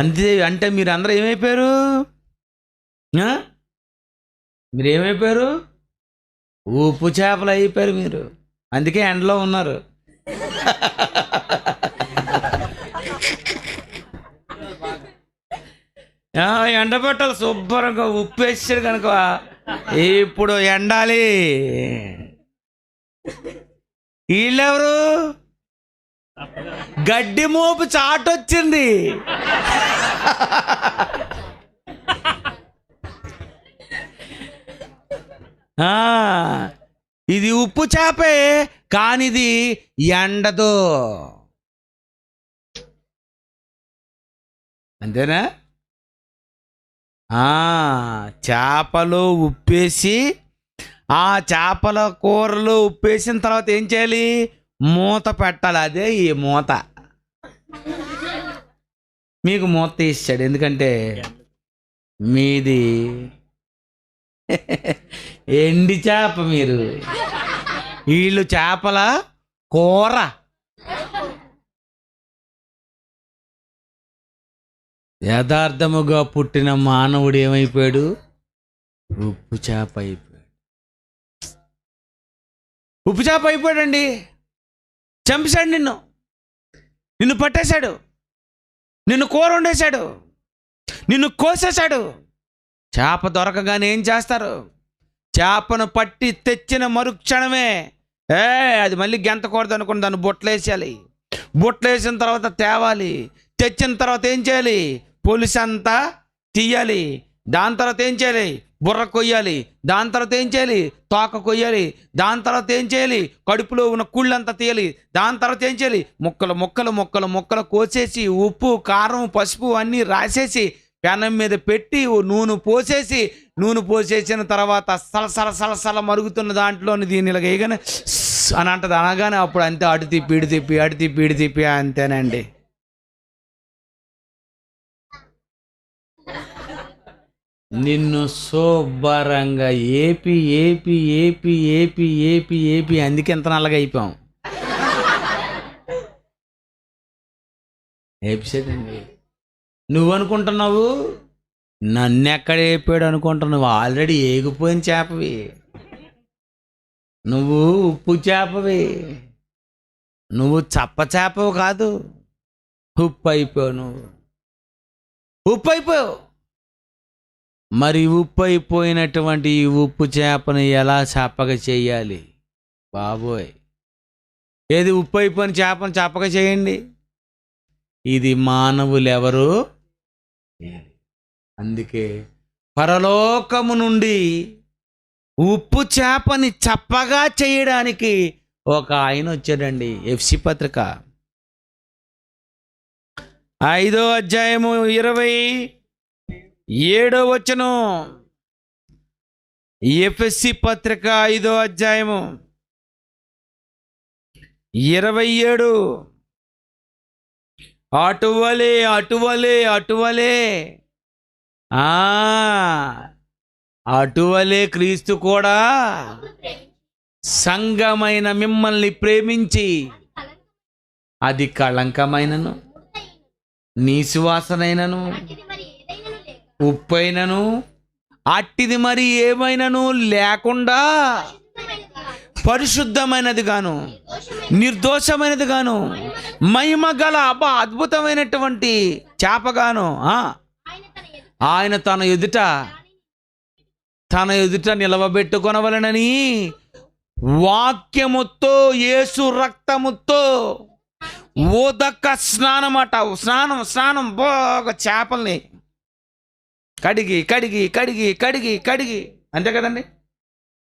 అంతే. అంటే మీరు అందరూ ఏమైపోయారు? మీరేమైపోయారు? ఉప్పు చేపలు అయిపోయారు మీరు. అందుకే ఎండలో ఉన్నారు. ఎండ పెట్టాలి శుభ్రంగా, ఉప్పు వేసాడు కనుక ఇప్పుడు ఎండాలి. వీళ్ళెవరు? గడ్డి మోపు చాటొచ్చింది. ఇది ఉప్పు చేపే, కానిది ఎండదు. అంతేనా? చేపలో ఉప్పేసి, ఆ చేపల కూరలో ఉప్పేసిన తర్వాత ఏం చేయాలి? మూత పెట్టాలి. అదే ఈ మూత. మీకు మూత తీసాడు, ఎందుకంటే మీది ఎండి చేప, మీరు. వీళ్ళు చేపల కూర. యథార్థముగా పుట్టిన మానవుడు ఏమైపోయాడు? ఉప్పు చేప అయిపోయాడు. ఉప్పు చేప అయిపోయాడండి. చంపేశాడు నిన్ను, నిన్ను పట్టేశాడు, నిన్ను కూర వండేశాడు, నిన్ను కోసేశాడు. చేప దొరకగానే ఏం చేస్తారు? చేపను పట్టి తెచ్చిన మరుక్షణమే అది మళ్ళీ గెంతకూడదు అనుకుని దాన్ని బుట్టలేసేయాలి. బుట్టలేసిన తర్వాత తేవాలి. తెచ్చిన తర్వాత ఏం చేయాలి? పులుసు అంతా తీయాలి. దాని తర్వాత ఏం చేయాలి? బుర్ర కొయ్యాలి. దాని తర్వాత ఏం చేయాలి? తోక కొయ్యాలి. దాని తర్వాత ఏం చేయాలి? కడుపులో ఉన్న కుళ్ళంతా తీయాలి. దాని తర్వాత ఏం చేయాలి? ముక్కలు ముక్కలు ముక్కలు ముక్కలు కోసేసి, ఉప్పు కారం పసుపు అన్నీ రాసేసి పెనం మీద పెట్టి నూనె పోసేసి, నూనె పోసేసిన తర్వాత సలసల సలసల మరుగుతున్న దాంట్లోని దీన్ని ఇలా వేయగానే అని అంటది. అనగానే అప్పుడు అంతే, అటు తిప్పి ఇటు తిప్పి, అటు తిప్పి ఇటు తిప్పి, అంతేనండి. నిన్ను శుభ్రంగా AP AP AP AP AP AP, అందుకే ఎంత నల్లగా అయిపోయాం. ఏపిసేదండి. నువ్వు అనుకుంటున్నావు నన్ను ఎక్కడ వేపాడు అనుకుంటున్నావు? ఆల్రెడీ ఏగిపోయిన చేపవి నువ్వు, ఉప్పు చేపవి. నువ్వు చప్పచేపవు కాదు, ఉప్పు అయిపోయావు. నువ్వు ఉప్పు అయిపోయావు. మరి ఉప్పు అయిపోయినటువంటి ఈ ఉప్పు చేపను ఎలా చప్పగా చేయాలి బాబోయ్? ఏది ఉప్పు అయిపోయిన చేపను చప్పగా చేయండి. ఇది మానవులెవరు? అందుకే పరలోకము నుండి ఉప్పు చేపని చప్పగా చేయడానికి ఒక ఆయన వచ్చాడండి. ఎఫ్సి పత్రిక 5వ అధ్యాయము 27వ వచనం. ఎఫ్ఎస్సి పత్రిక 5వ అధ్యాయము 27. అటువలే అటువలే అటువలే అటువలే క్రీస్తు కూడా సంఘమైన మిమ్మల్ని ప్రేమించి అది కళంకమైనను నీసువాసనైనను ఉప్పైనను అట్టిది మరి ఏమైనను లేకుండా పరిశుద్ధమైనది గాను నిర్దోషమైనది గాను మహిమ గల అద్భుతమైనటువంటి చేపగాను ఆయన తన ఎదుట నిలవబెట్టుకొనవలెనని వాక్యముతో యేసు రక్తముతో ఉదక స్నానమట. స్నానం బాగా చేపల్ని కడిగి కడిగి కడిగి కడిగి కడిగి అంతే కదండి.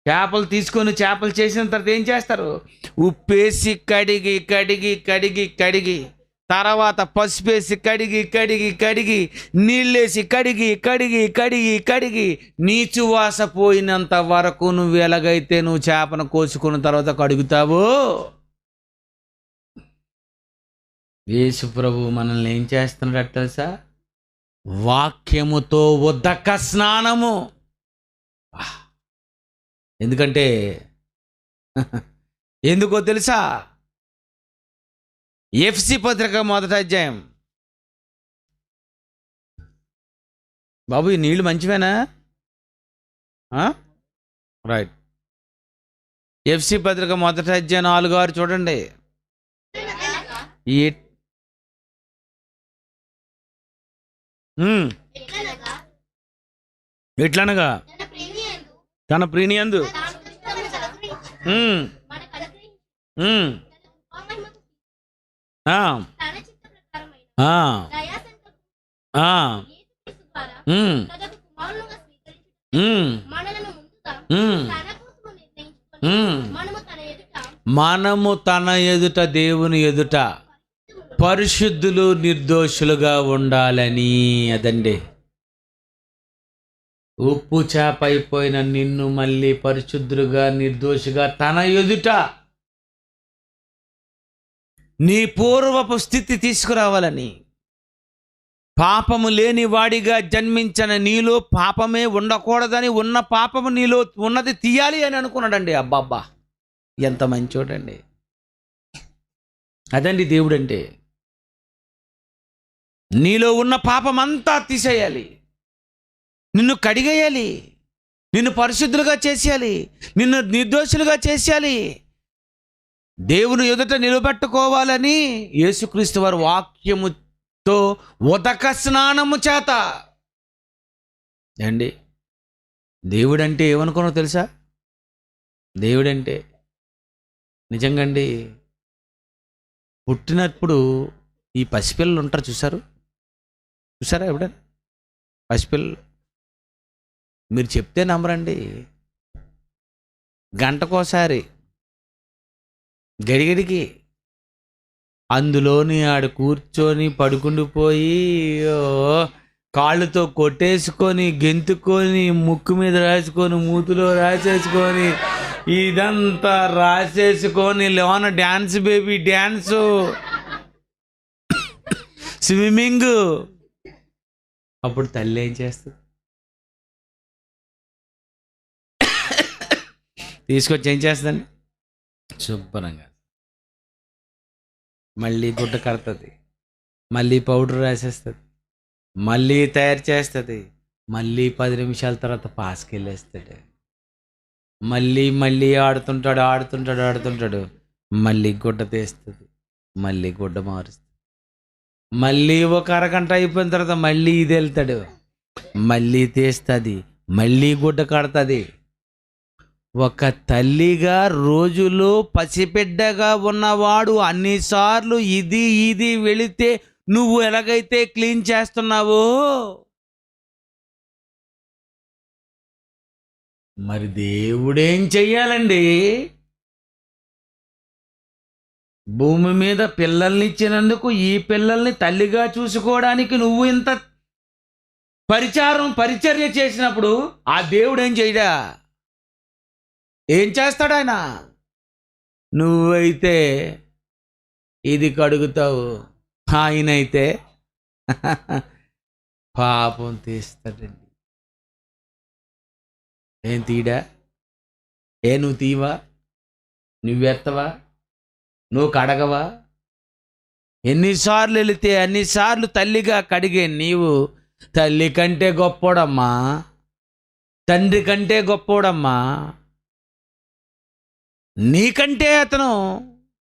చేపలు తీసుకొని చేపలు చేసిన తర్వాత ఏం చేస్తారు? ఉప్పేసి కడిగి కడిగి కడిగి కడిగి, తర్వాత పసుపేసి కడిగి కడిగి కడిగి, నీళ్ళేసి కడిగి కడిగి కడిగి కడిగి, నీచు వాస పోయినంత వరకు నువ్వు ఎలాగైతే నువ్వు చేపను కోసుకున్న తర్వాత కడుగుతావో, యేసు ప్రభు మనల్ని ఏం చేస్తున్నాడు తెలుసా? వాక్యముతో ఉదక స్నానము. ఎందుకంటే ఎందుకో తెలుసా? ఎఫ్సి పత్రిక 1వ అధ్యాయం. బాబు ఈ నీళ్లు మంచివేనా? రైట్. ఎఫ్సి పత్రిక 1వ అధ్యాయం 4-6 చూడండి. ఎట్లనగా తన ప్రియనియందు మనము తన ఎదుట దేవుని ఎదుట పరిశుద్ధులు నిర్దోషులుగా ఉండాలని. అదండి, ఉప్పు చేప అయిపోయిన నిన్ను మళ్ళీ పరిశుద్ధులుగా నిర్దోషిగా తన ఎదుట నీ పూర్వపు స్థితి తీసుకురావాలని. పాపము లేని వాడిగా జన్మించిన నీలో పాపమే ఉండకూడదని, ఉన్న పాపము నీలో ఉన్నది తీయాలి అని అనుకున్నాడండి. అబ్బాబ్బా ఎంత మంచోడండి. అదండి దేవుడంటే. నీలో ఉన్న పాపమంతా తీసేయాలి, నిన్ను కడిగేయాలి, నిన్ను పరిశుద్ధులుగా చేసేయాలి, నిన్ను నిర్దోషులుగా చేసేయాలి, దేవుని ఎదుట నిలబెట్టుకోవాలని యేసుక్రీస్తు వారి వాక్యముతో ఉదక స్నానము చేత. అండి దేవుడంటే ఏమనుకున్నావు తెలుసా? దేవుడంటే నిజంగా అండి, పుట్టినప్పుడు ఈ పసిపిల్లలు ఉంటారు చూసారా ఎప్పుడైనా? పసిపిల్లలు మీరు చెప్తే నమ్మరండి. గంటకోసారి గడిగడికి అందులోని ఆడు కూర్చొని పడుకుండిపోయి కాళ్ళతో కొట్టేసుకొని గెంతుకొని ముక్కు మీద రాసుకొని మూతిలో రాసేసుకొని ఇదంతా రాసేసుకొని లోన డ్యాన్స్, బేబీ డ్యాన్సు, స్విమ్మింగ్. అప్పుడు తల్లి ఏం చేస్తుంది? తీసుకొచ్చి ఏం చేస్తుందండి? శుభ్రంగా మళ్ళీ గుడ్డ కడుతుంది, మళ్ళీ పౌడర్ రాసేస్తుంది, మళ్ళీ తయారు చేస్తుంది, మళ్ళీ 10 నిమిషాల తర్వాత పాస్కి వెళ్ళేస్తాడు, మళ్ళీ ఆడుతుంటాడు. మళ్ళీ గుడ్డ తీస్తుంది, మళ్ళీ గుడ్డ మారుస్తుంది, మళ్ళీ ఒక అరగంట అయిపోయిన తర్వాత మళ్ళీ ఇది వెళ్తాడు, మళ్ళీ తీస్తుంది, మళ్ళీ గుడ్డ కడుతుంది. ఒక తల్లిగా రోజులో పసిబిడ్డగా ఉన్నవాడు అన్నిసార్లు ఇది ఇది వెళితే నువ్వు ఎలాగైతే క్లీన్ చేస్తున్నావో మరి దేవుడేం చెయ్యాలండి? భూమి మీద పిల్లల్ని ఇచ్చినందుకు ఈ పిల్లల్ని తల్లిగా చూసుకోవడానికి నువ్వు ఇంత పరిచర్య చేసినప్పుడు ఆ దేవుడు ఏం చేయడా? ఏం చేస్తాడు ఆయన? నువ్వైతే ఇది కడుగుతావు, ఆయనైతే పాపం తీస్తాడండి. ఏం తీయడా? నువ్వు తీవా? నువ్వెత్తవా? నువ్వు కడగవా? ఎన్నిసార్లు వెళితే అన్నిసార్లు తల్లిగా కడిగే నీవు తల్లి కంటే గొప్పోడమ్మా, తండ్రి కంటే గొప్పోడమ్మా. నీకంటే అతను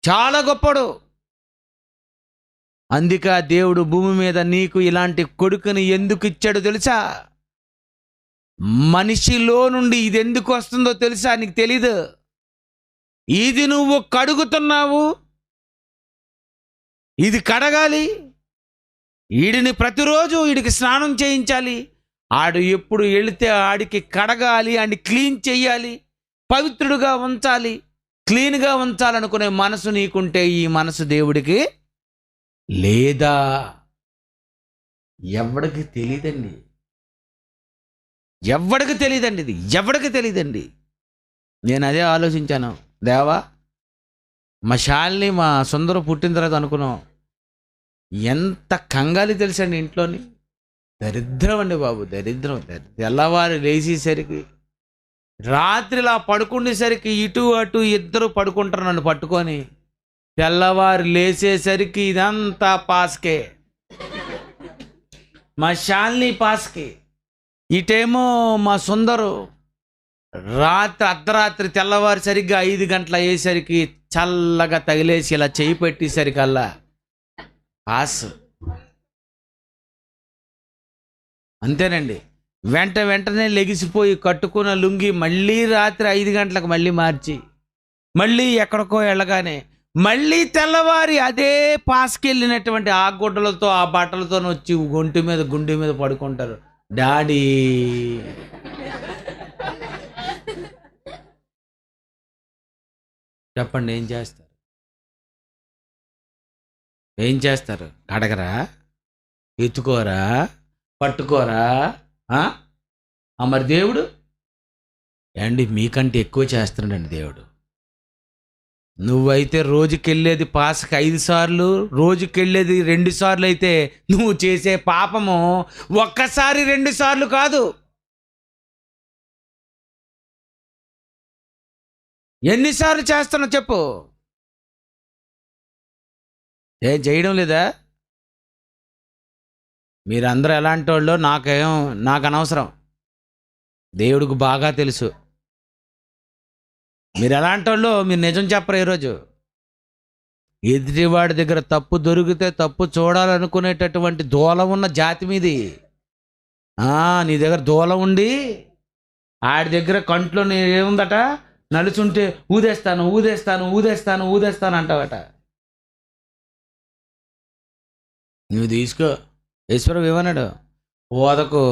చాలా గొప్పడు. అందుకే దేవుడు భూమి మీద నీకు ఇలాంటి కొడుకుని ఎందుకు ఇచ్చాడో తెలుసా? మనిషిలో నుండి ఇది ఎందుకు వస్తుందో తెలుసా? నీకు తెలీదు. ఇది నువ్వు కడుగుతున్నావు, ఇది కడగాలి, వీడిని ప్రతిరోజు వీడికి స్నానం చేయించాలి, ఆడు ఎప్పుడు వెళితే ఆడికి కడగాలి, ఆడిని క్లీన్ చెయ్యాలి, పవిత్రుడుగా ఉంచాలి, క్లీన్గా ఉంచాలనుకునే మనసు నీకుంటే ఈ మనసు దేవుడికి లేదా? ఎవడికి తెలియదండి, ఎవడికి తెలియదండి, ఇది ఎవడికి తెలియదండి. నేను అదే ఆలోచించాను. దేవా, మా శాలిని మా సుందరం పుట్టిన తర్వాత అనుకున్నాం, ఎంత కంగాలి తెలుసండి ఇంట్లోని. దరిద్రం అండి బాబు, దరిద్రం. తెల్లవారు లేచేసరికి రాత్రిలా పడుకునేసరికి ఇటు అటు ఇద్దరు పడుకుంటారు నన్ను పట్టుకొని. తెల్లవారు లేచేసరికి ఇదంతా పాస్కే, మా శాలిని పాస్కే. ఇటేమో మా సుందరు అర్ధరాత్రి తెల్లవారు సరిగ్గా 5 గంటల అయ్యేసరికి చల్లగా తగిలేసి ఇలా చేయి పెట్టేసరికల్లా పాస్. అంతేనండి. వెంటనే లెగిసిపోయి కట్టుకున్న లుంగి మళ్ళీ రాత్రి 5 గంటలకు మళ్ళీ మార్చి మళ్ళీ ఎక్కడికో వెళ్ళగానే మళ్ళీ తెల్లవారి అదే పాస్కెళ్ళినటువంటి ఆ గుడ్డలతో ఆ బట్టలతో వచ్చి గుండె మీద పడుకుంటారు. డాడీ చెప్పండి, ఏం చేస్తారు? ఏం చేస్తారు? కడగరా? ఎత్తుకోరా? పట్టుకోరా? మరి దేవుడు అండి మీకంటే ఎక్కువ చేస్తున్నాడండి దేవుడు. నువ్వైతే రోజుకెళ్ళేది పాస్కి 5 సార్లు, రోజుకెళ్ళేది 2 సార్లు అయితే నువ్వు చేసే పాపము ఒక్కసారి 2 సార్లు కాదు. ఎన్నిసార్లు చేస్తున్నావు చెప్పు? ఏం చేయడం లేదా? మీరందరూ ఎలాంటి వాళ్ళు నాకు అనవసరం, దేవుడికి బాగా తెలుసు. మీరు ఎలాంటి వాళ్ళు మీరు నిజం చెప్పరు. ఈరోజు ఎదుటివాడి దగ్గర తప్పు దొరికితే తప్పు చూడాలనుకునేటటువంటి దూల ఉన్న జాతి మీది. నీ దగ్గర దూల ఉండి ఆడి దగ్గర కంట్లో ఏముందట, నలుచుంటే ఊదేస్తాను ఊదేస్తాను ఊదేస్తాను ఊదేస్తాను అంటావట. నువ్వు తీసుకో, ఈశ్వరం ఏమన్నాడు? ఓదకు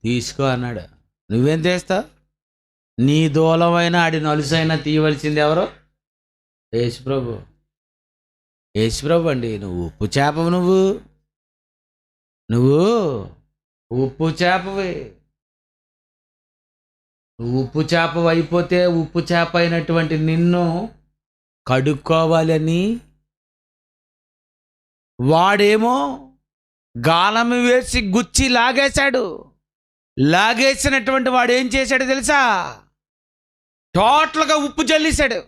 తీసుకో అన్నాడు. నువ్వేం చేస్తావు? నీ దూలమైన ఆడి నలుసైనా తీయవలసింది ఎవరు? యేసుప్రభు. యేసుప్రభు అండి. నువ్వు ఉప్పు చేపవు, నువ్వు ఉప్పు చేపవి. నువ్వు ఉప్పు చేప అయిపోతే ఉప్పు చేప అయినటువంటి నిన్ను కడుక్కోవాలని వాడేమో గాలం వేసి గుచ్చి లాగేశాడు. లాగేసినటువంటి వాడు ఏం చేశాడు తెలుసా? టోటల్గా ఉప్పు చల్లేశాడు.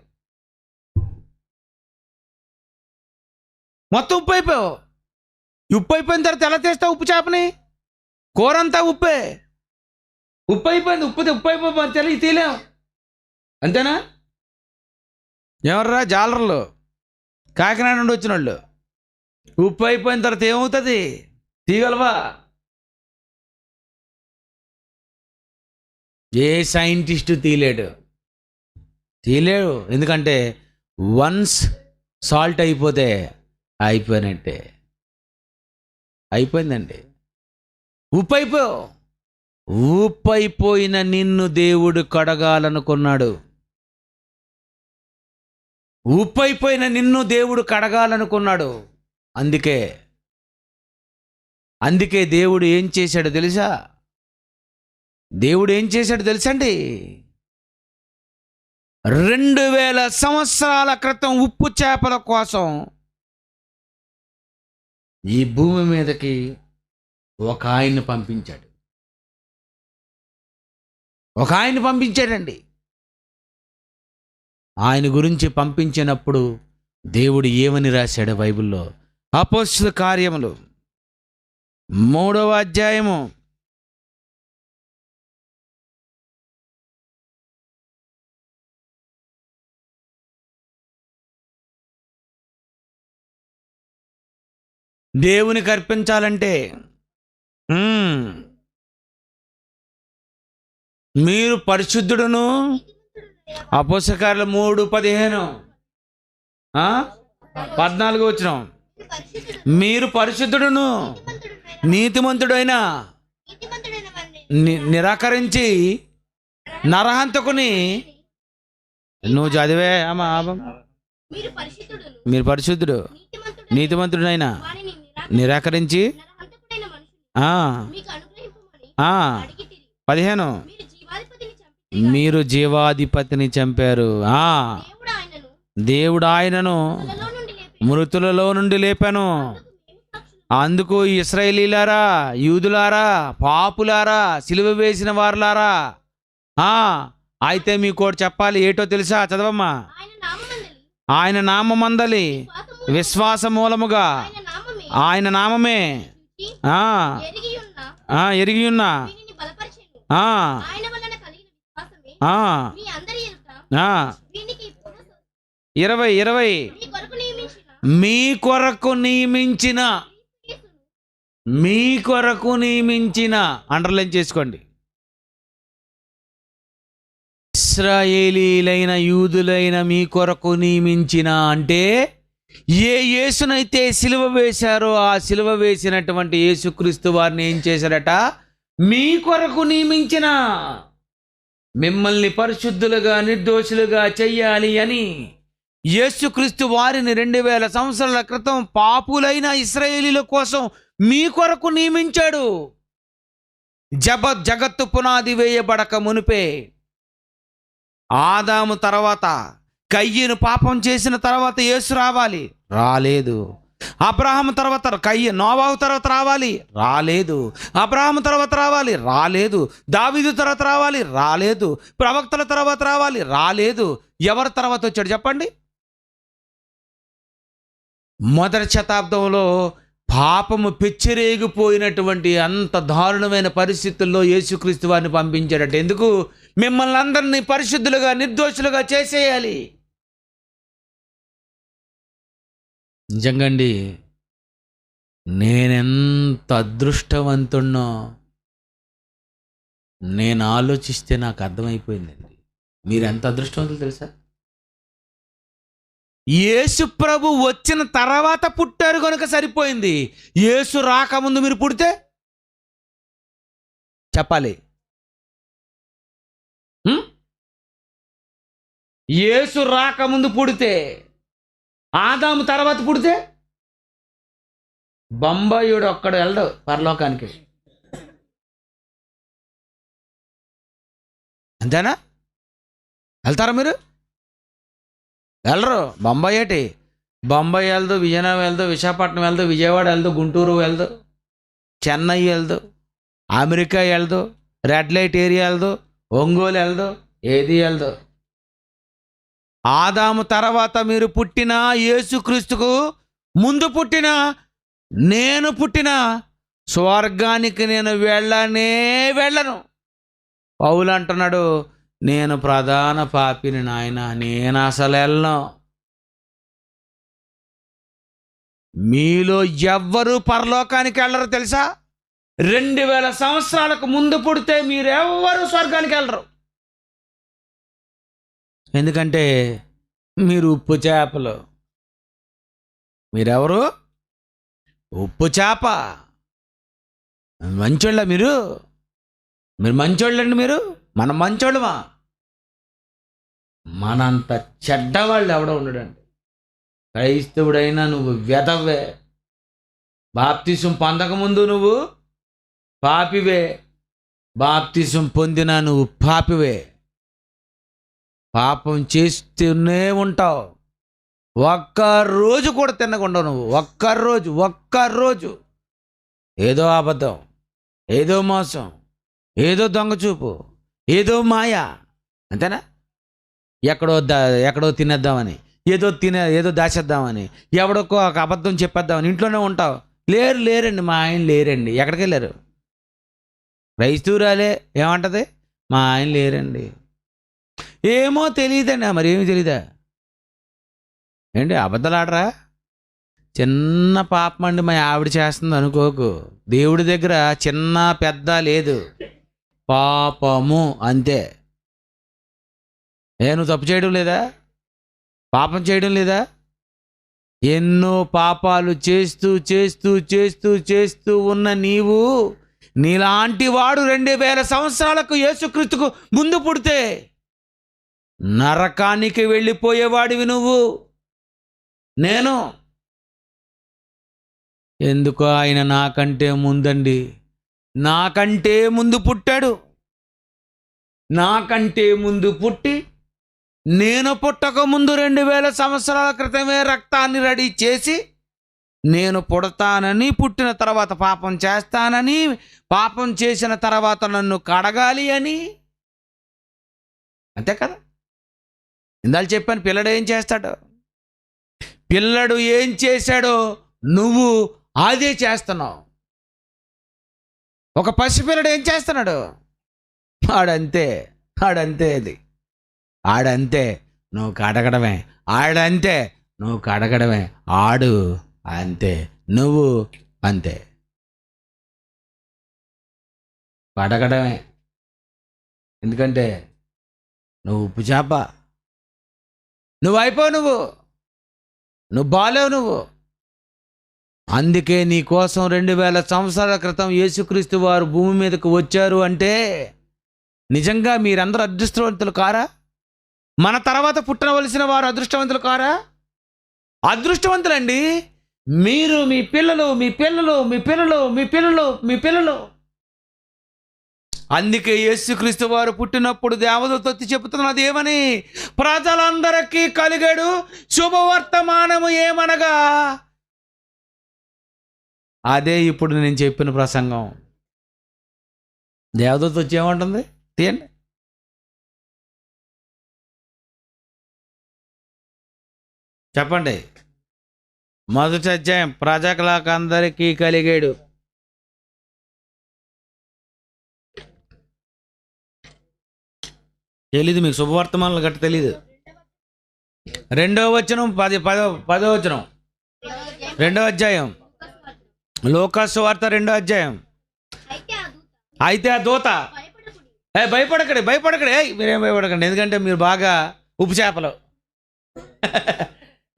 మొత్తం ఉప్పు అయిపోయావు. ఉప్పు అయిపోయిన తర్వాత ఎలా తీస్తావు ఉప్పు చేపని? కూరంతా ఉప్పే. ఉప్పు అయిపోయింది, ఉప్పు అయిపోయి తెలియ తీలేం. అంతేనా? ఎవర్రా జాలర్లు? కాకినాడ నుండి వచ్చిన వాళ్ళు. ఉప్పు అయిపోయిన తర్వాత ఏమవుతుంది? తీయగలవా? ఏ సైంటిస్టు తీయలేడు. ఎందుకంటే వన్స్ సాల్ట్ అయిపోతే అయిపోయినట్టే, అయిపోయిందండి. ఉప్పు అయిపోయిన నిన్ను దేవుడు కడగాలనుకున్నాడు. ఉప్పు అయిపోయిన నిన్ను దేవుడు కడగాలనుకున్నాడు. అందుకే దేవుడు ఏం చేశాడో తెలుసా? దేవుడు ఏం చేశాడో తెలుసండి? 2000 సంవత్సరాల క్రితం ఉప్పు చేపల కోసం ఈ భూమి మీదకి ఒక ఆయన్ని పంపించాడండి. ఆయన గురించి పంపించినప్పుడు దేవుడు ఏమని రాశాడు బైబిల్లో? అపోస్తలుల కార్యములు 3వ అధ్యాయము 3 దేవునికి అర్పించాలంటే మీరు పరిశుద్ధుడును, అపోస్తలుల కార్యాలు 3:15 14 వచనం, మీరు పరిశుద్ధుడును నీతిమంతుడైన నిరాకరించి నరహంతకుని, నువ్వు చదివే అమ్మా, మీరు పరిశుద్ధుడు నీతిమంతుడైన నిరాకరించి 15 మీరు జీవాధిపతిని చంపారు. దేవుడు ఆయనను మృతులలో నుండి లేపాను. అందుకు ఇశ్రాయేలీలారా, యూదులారా, పాపులారా, సిలువ వేసిన వారులారా, అయితే మీకోటి చెప్పాలి. ఏటో తెలుసా? చదవమ్మా. ఆయన నామమందలి విశ్వాస మూలముగా ఆయన నామమే ఎరిగి ఉన్న 20 మీ కొరకు నియమించిన అండర్లైన్ చేసుకోండి. ఇశ్రాయేలీలైన యూదులైన మీ కొరకు నియమించిన అంటే ఏ యేసునైతే సిలువ వేశారో ఆ సిలువ వేసినటువంటి యేసుక్రీస్తు వారిని ఏం చేశారట? మీ కొరకు నియమించిన, మిమ్మల్ని పరిశుద్ధులుగా నిర్దోషులుగా చెయ్యాలి అని యేసుక్రీస్తు వారిని 2000 సంవత్సరాల క్రితం పాపులైన ఇశ్రాయేలీల కోసం మీ కొరకు నియమించాడు. జగత్తు పునాది వేయబడక మునిపే, ఆదాము తర్వాత కయ్యను పాపం చేసిన తర్వాత యేసు రాలేదు. అబ్రహాము తర్వాత నోవాహు తర్వాత రాలేదు. అబ్రహాము తర్వాత రాలేదు. దావీదు తర్వాత రాలేదు. ప్రవక్తల తర్వాత రాలేదు. ఎవరి తర్వాత వచ్చాడు చెప్పండి? మొదటి శతాబ్దంలో పాపము పెచ్చిరేగిపోయినటువంటి అంత దారుణమైన పరిస్థితుల్లో యేసుక్రీస్తు వారిని పంపించాడట. ఎందుకు? మిమ్మల్ని అందరినీ పరిశుద్ధులుగా నిర్దోషులుగా చేసేయాలి. నిజంగండి, నేనెంత అదృష్టవంతుణ్ణో నేను ఆలోచిస్తే నాకు అర్థమైపోయిందండి. మీరెంత అదృష్టవంతులు తెలుసా? యేసు ప్రభు వచ్చిన తర్వాత పుట్టారు కనుక సరిపోయింది. యేసు రాకముందు మీరు పుడితే చెప్పాలి. యేసు రాకముందు పుడితే, ఆదాము తర్వాత పుడితే బొంబాయుడు ఒక్కడు వెళ్ళడు పరలోకానికి. అంతేనా? వెళ్తారా మీరు? వెళ్ళరు. బొంబాయి ఏంటి? బొంబాయి వెళ్దు, విజయనగరం వెళ్దు, విశాఖపట్నం వెళ్దు, విజయవాడ వెళ్దు, గుంటూరు వెళ్దు, చెన్నై వెళ్దు, అమెరికా వెళ్దు, రెడ్ లైట్ ఏరియా వెళ్దు, ఒంగోలు వెళ్దు, ఏది వెళ్దు. ఆదాము తర్వాత మీరు పుట్టిన, యేసుక్రీస్తుకు ముందు పుట్టిన, నేను పుట్టిన స్వర్గానికి నేను వెళ్ళను. పౌలు అంటున్నాడు, నేను ప్రధాన పాపిని నాయన, నేను అసలు వెళ్ళను. మీలో ఎవ్వరూ పరలోకానికి వెళ్ళరు తెలుసా? 2000 సంవత్సరాలకు ముందు పుడితే మీరెవ్వరూ స్వర్గానికి వెళ్ళరు. ఎందుకంటే మీరు ఉప్పు చేపలు. మీరెవరు? ఉప్పు చేప. మంచోళ్ళ మీరు మంచోళ్ళండి. మనం మంచోళ్ళమా? మనంత చెడ్డవాళ్ళు ఎవడో ఉండడండి. క్రైస్తవుడైనా నువ్వు వెధవే. బాప్తిసం పొందకముందు నువ్వు పాపివే, బాప్తిసం పొందినా నువ్వు పాపివే. పాపం చేస్తూనే ఉంటావు. ఒక్కరోజు కూడా తినకుండా నువ్వు ఒక్కరోజు ఏదో అబద్ధం, ఏదో మోసం, ఏదో దొంగచూపు, ఏదో మాయ, అంతేనా? ఎక్కడో తినేద్దామని, ఏదో దాచేద్దామని, ఎవడొక్కో ఒక అబద్ధం చెప్పేద్దామని ఇంట్లోనే ఉంటావు. లేరండి, మా ఆయన లేరండి. ఎక్కడికి వెళ్ళారు? క్రైస్తవురాలే ఏమంటది? మా ఆయన లేరండి. ఏమో తెలియదండి. మరి ఏమీ తెలీదా ఏంటి? అబద్ధాలు ఆడరా? చిన్న పాపం అండి మా ఆవిడ చేస్తుంది అనుకోకు. దేవుడి దగ్గర చిన్న పెద్ద లేదు, పాపము అంతే. నువ్వు తప్పు చేయడం లేదా? పాపం చేయడం లేదా? ఎన్నో పాపాలు చేస్తూ చేస్తూ చేస్తూ చేస్తూ ఉన్న నీవు, నీలాంటి వాడు 2000 సంవత్సరాలకు యేసుక్రీస్తుకు ముందు పుడితే నరకానికి వెళ్ళిపోయేవాడివి నువ్వు. నేను ఎందుకో ఆయన నాకంటే ముందు పుట్టాడు. నాకంటే ముందు పుట్టి, నేను పుట్టక ముందు 2000 సంవత్సరాల క్రితమే రక్తాన్ని రెడీ చేసి, నేను పుడతానని, పుట్టిన తర్వాత పాపం చేస్తానని, పాపం చేసిన తర్వాత నన్ను కడగాలి అని. అంతే కదా? ఇందాక చెప్పాను, పిల్లడు ఏం చేస్తాడో, పిల్లడు ఏం చేశాడో నువ్వు అదే చేస్తున్నావు. ఒక పసిపిల్లడు ఏం చేస్తున్నాడు? ఆడంతే. అది ఆడంతే, నువ్వు కడగడమే. ఆడంతే, నువ్వు కడగడమే. ఆడు అంతే, నువ్వు అంతే, కడగడమే. ఎందుకంటే నువ్వు ఉప్పు చేప. నువ్వు అయిపోవు, నువ్వు బాలేవు. అందుకే నీ కోసం 2000 సంవత్సరాల క్రితం యేసుక్రీస్తు వారు భూమి మీదకు వచ్చారు అంటే నిజంగా మీరందరూ అదృష్టవంతులు కారా? మన తర్వాత పుట్టవలసిన వారు అదృష్టవంతులు కారా? అదృష్టవంతులండి. మీరు, మీ పిల్లలు. అందుకే యేసుక్రీస్తు వారు పుట్టినప్పుడు దేవదూత వచ్చి చెబుతున్నది ఏమని? ప్రజలందరికీ కలిగాడు శుభవర్తమానము ఏమనగా, అదే ఇప్పుడు నేను చెప్పిన ప్రసంగం. దేవదూత వచ్చి ఏమంటుంది? తీయండి. చెప్పండి. మొదటి అధ్యాయం, ప్రజలకు అందరికీ కలిగాడు. తెలీదు మీకు? శుభవర్తమానాలు గట్ట తెలీదు. 2వ వచనం, 10వ వచనం, 2వ అధ్యాయం, లూకాసు వార్త 2వ అధ్యాయం. అయితే ఆ దూత, భయపడకండి, మీరేం భయపడకండి, ఎందుకంటే మీరు బాగా ఉప్పు చేపలు.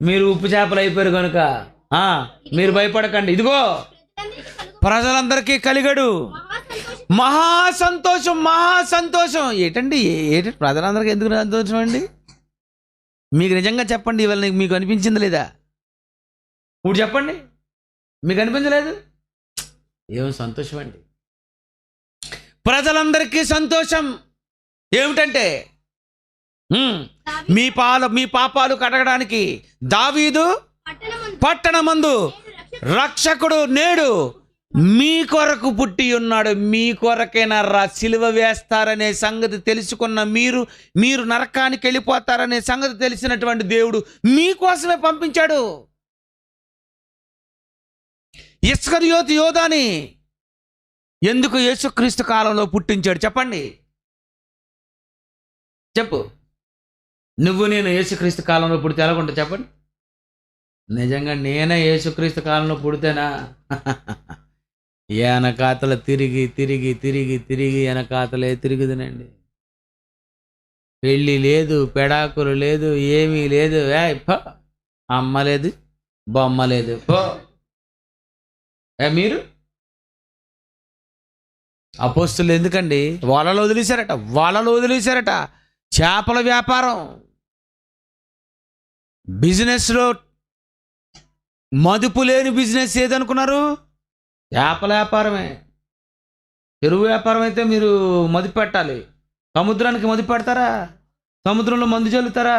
మీరు ఉప్పు చేపలు అయిపోయారు కనుక మీరు భయపడకండి. ఇదిగో ప్రజలందరికీ కలిగాడు మహా సంతోషం. ఏంటండి ప్రజలందరికీ ఎందుకు సంతోషం అండి? మీకు నిజంగా చెప్పండి, ఇవాళ మీకు అనిపించింది లేదా? ఇప్పుడు చెప్పండి, మీకు అనిపించలేదు? ఏం సంతోషం అండి? ప్రజలందరికీ సంతోషం. ఏమిటంటే మీ పాపాలు కడగడానికి దావీదు పట్టణమందు రక్షకుడు నేడు మీ కొరకు పుట్టి ఉన్నాడు. మీ కొరకైనా సిలువ వేస్తారనే సంగతి తెలుసుకున్న మీరు నరకానికి వెళ్ళిపోతారనే సంగతి తెలిసినటువంటి దేవుడు మీకోసమే పంపించాడు. ఇస్కరియోతు యోధాని ఎందుకు యేసుక్రీస్తు కాలంలో పుట్టించాడు చెప్పండి? చెప్పు. నువ్వు నేను యేసుక్రీస్తు కాలంలో పుడితే ఎలాగుంటా చెప్పండి? నిజంగా నేనే యేసుక్రీస్తు కాలంలో పుడితేనా వెనకాతల తిరిగి తిరిగి తిరిగి తిరిగి వెనకాతలే తిరుగుదనండి. పెళ్ళి లేదు, పెడాకులు లేదు, ఏమీ లేదు. అమ్మ లేదు, బొమ్మ లేదు. మీరు అపోస్తులు ఎందుకండి వలలు వదిలేశారట. చేపల వ్యాపారం, బిజినెస్లో మదుపు లేని బిజినెస్ ఏదనుకున్నారు? చేపల వ్యాపారమే. చెరువు వ్యాపారం అయితే మీరు మదుపు పెట్టాలి. సముద్రానికి మదుపు పెడతారా? సముద్రంలో మందు చల్లుతారా?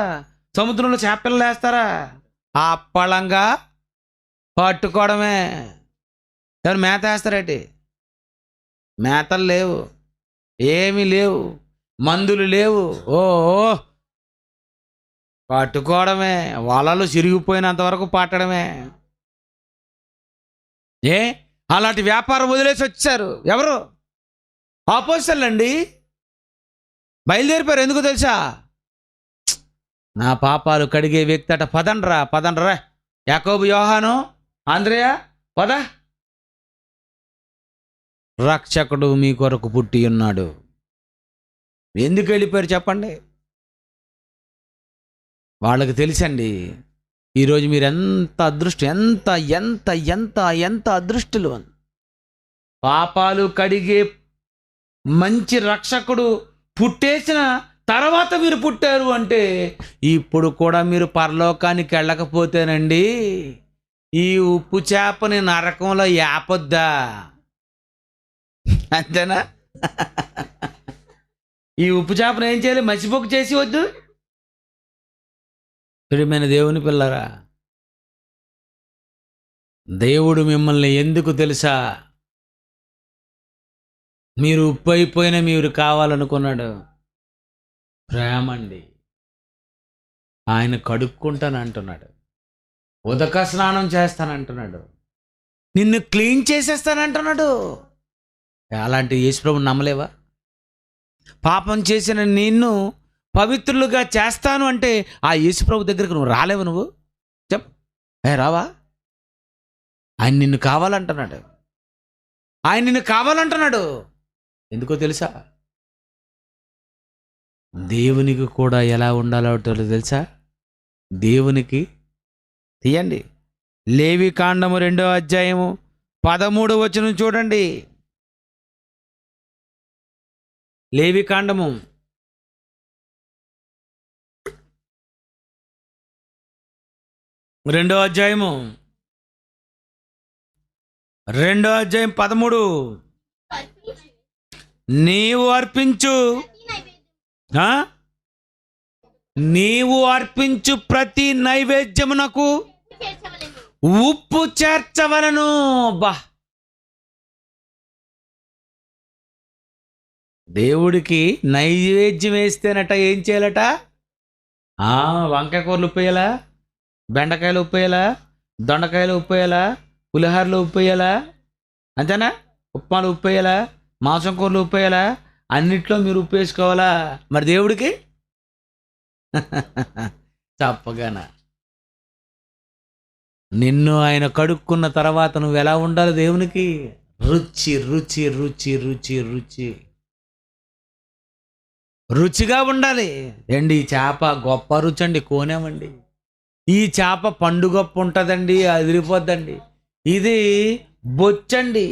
సముద్రంలో చేపలు వేస్తారా? అప్పళంగా పట్టుకోవడమే. ఎవరు మేత వేస్తారేటి? మేతలు లేవు, ఏమీ లేవు, మందులు లేవు. ఓ పట్టుకోవడమే, వలలు చిరిగిపోయినంత వరకు పట్టడమే. అలాంటి వ్యాపారం వదిలేసి వచ్చారు ఎవరు? అపోస్తలులండి. బయలుదేరిపోయారు. ఎందుకు తెలుసా? నా పాపాలు కడిగే వ్యక్తి అట. పదండ్రా యాకోబు, యోహాను, ఆంద్రేయ, పద, రక్షకుడు మీ కొరకు పుట్టి ఉన్నాడు. ఎందుకు వెళ్ళిపోయారు చెప్పండి? వాళ్ళకి తెలుసండి. ఈరోజు మీరు ఎంత అదృష్టం, ఎంత ఎంత ఎంత ఎంత అదృష్టులు. పాపాలు కడిగే మంచి రక్షకుడు పుట్టేసిన తర్వాత మీరు పుట్టారు అంటే, ఇప్పుడు కూడా మీరు పరలోకానికి వెళ్ళకపోతేనండి ఈ ఉప్పు చేపని నరకంలో యాపొద్దా? అంతేనా? ఈ ఉప్పు చేపను ఏం చేయాలి? మసిపోకు చేసి వద్దు. ప్రియమైన దేవుని పిల్లరా, దేవుడు మిమ్మల్ని ఎందుకు తెలుసా? మీరు ఉప్పు అయిపోయినా మీరు కావాలనుకున్నాడు. ప్రేమండి. ఆయన కడుక్కుంటానంటున్నాడు, ఉదక స్నానం చేస్తానంటున్నాడు, నిన్ను క్లీన్ చేసేస్తానంటున్నాడు. అలాంటి యేసుప్రభుని నమ్మలేవా? పాపం చేసిన నిన్ను పవిత్రులుగా చేస్తాను అంటే ఆ యేసుప్రభు దగ్గరికి నువ్వు రాలేవు. నువ్వు రావా? ఆయన నిన్ను కావాలంటున్నాడు. ఎందుకో తెలుసా? దేవునికి కూడా ఎలా ఉండాలో తెలుసా? దేవునికి తీయండి, లేవి కాండము 2వ అధ్యాయము 13వ వచనం చూడండి. లేవి కాండము 2వ అధ్యాయము 13. నీవు అర్పించు ప్రతి నైవేద్యమునకు ఉప్పు చేర్చవలను. దేవుడికి నైవేద్యం వేస్తేనట ఏం చేయాలట? వంకాయ కూరలు ఉప్పు వేయాలా, బెండకాయలు ఉప్పు వేయాలా, దొండకాయలు ఉప్పు వేయాలా, పులిహోరలు ఉప్పు వేయాలా, అంతేనా? ఉప్మాలు ఉప్పు వేయాలా, మాంసం కూరలు ఉప్పు వేయాలా, అన్నిట్లో మీరు ఉప్పు వేసుకోవాలా. మరి దేవుడికి తప్పగానా? నిన్ను ఆయన కడుక్కున్న తర్వాత నువ్వు ఎలా ఉండాలి? దేవునికి రుచి రుచి రుచి రుచి రుచి రుచిగా ఉండాలి. ఏండి ఈ చేప గొప్ప రుచి అండి, కోనేమండి. ఈ చేప పండు గొప్ప ఉంటుందండి, అదిరిపోద్దండి. ఇది బొచ్చండి,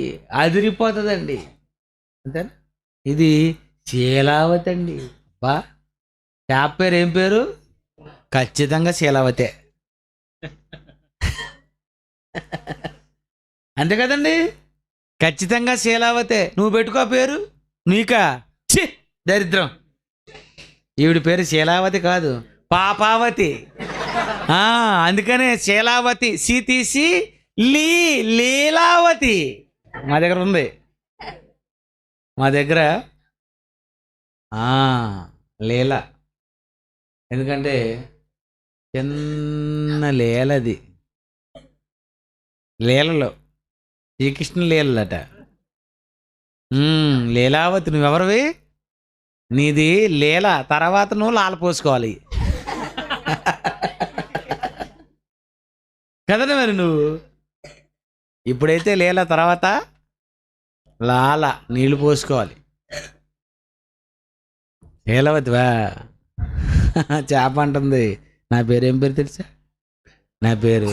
అదిరిపోతుందండి. అంతేనా? ఇది శీలావతి అండి. చేప పేరు ఏం పేరు? ఖచ్చితంగా శీలావతే. అంతే కదండి, ఖచ్చితంగా శీలావతే. నువ్వు పెట్టుకో పేరు. నీకా దరిద్రం. ఈవిడి పేరు శీలావతి కాదు, పాపావతి. అందుకనే శీలావతి, సి తీసి లీలావతి మా దగ్గర ఉంది. మా దగ్గర లీల, ఎందుకంటే చిన్న లీలది. లీలలో శ్రీకృష్ణ లీలట. లీలావతి. నువ్వెవరివి? నీది లీల, తర్వాత నువ్వు లాల పోసుకోవాలి. కదనే మరి నువ్వు ఇప్పుడైతే లేల తర్వాత లాల నీళ్లు పోసుకోవాలి. లీలవతివా చేప అంటుంది. నా పేరు ఏం పేరు తెలుసా? నా పేరు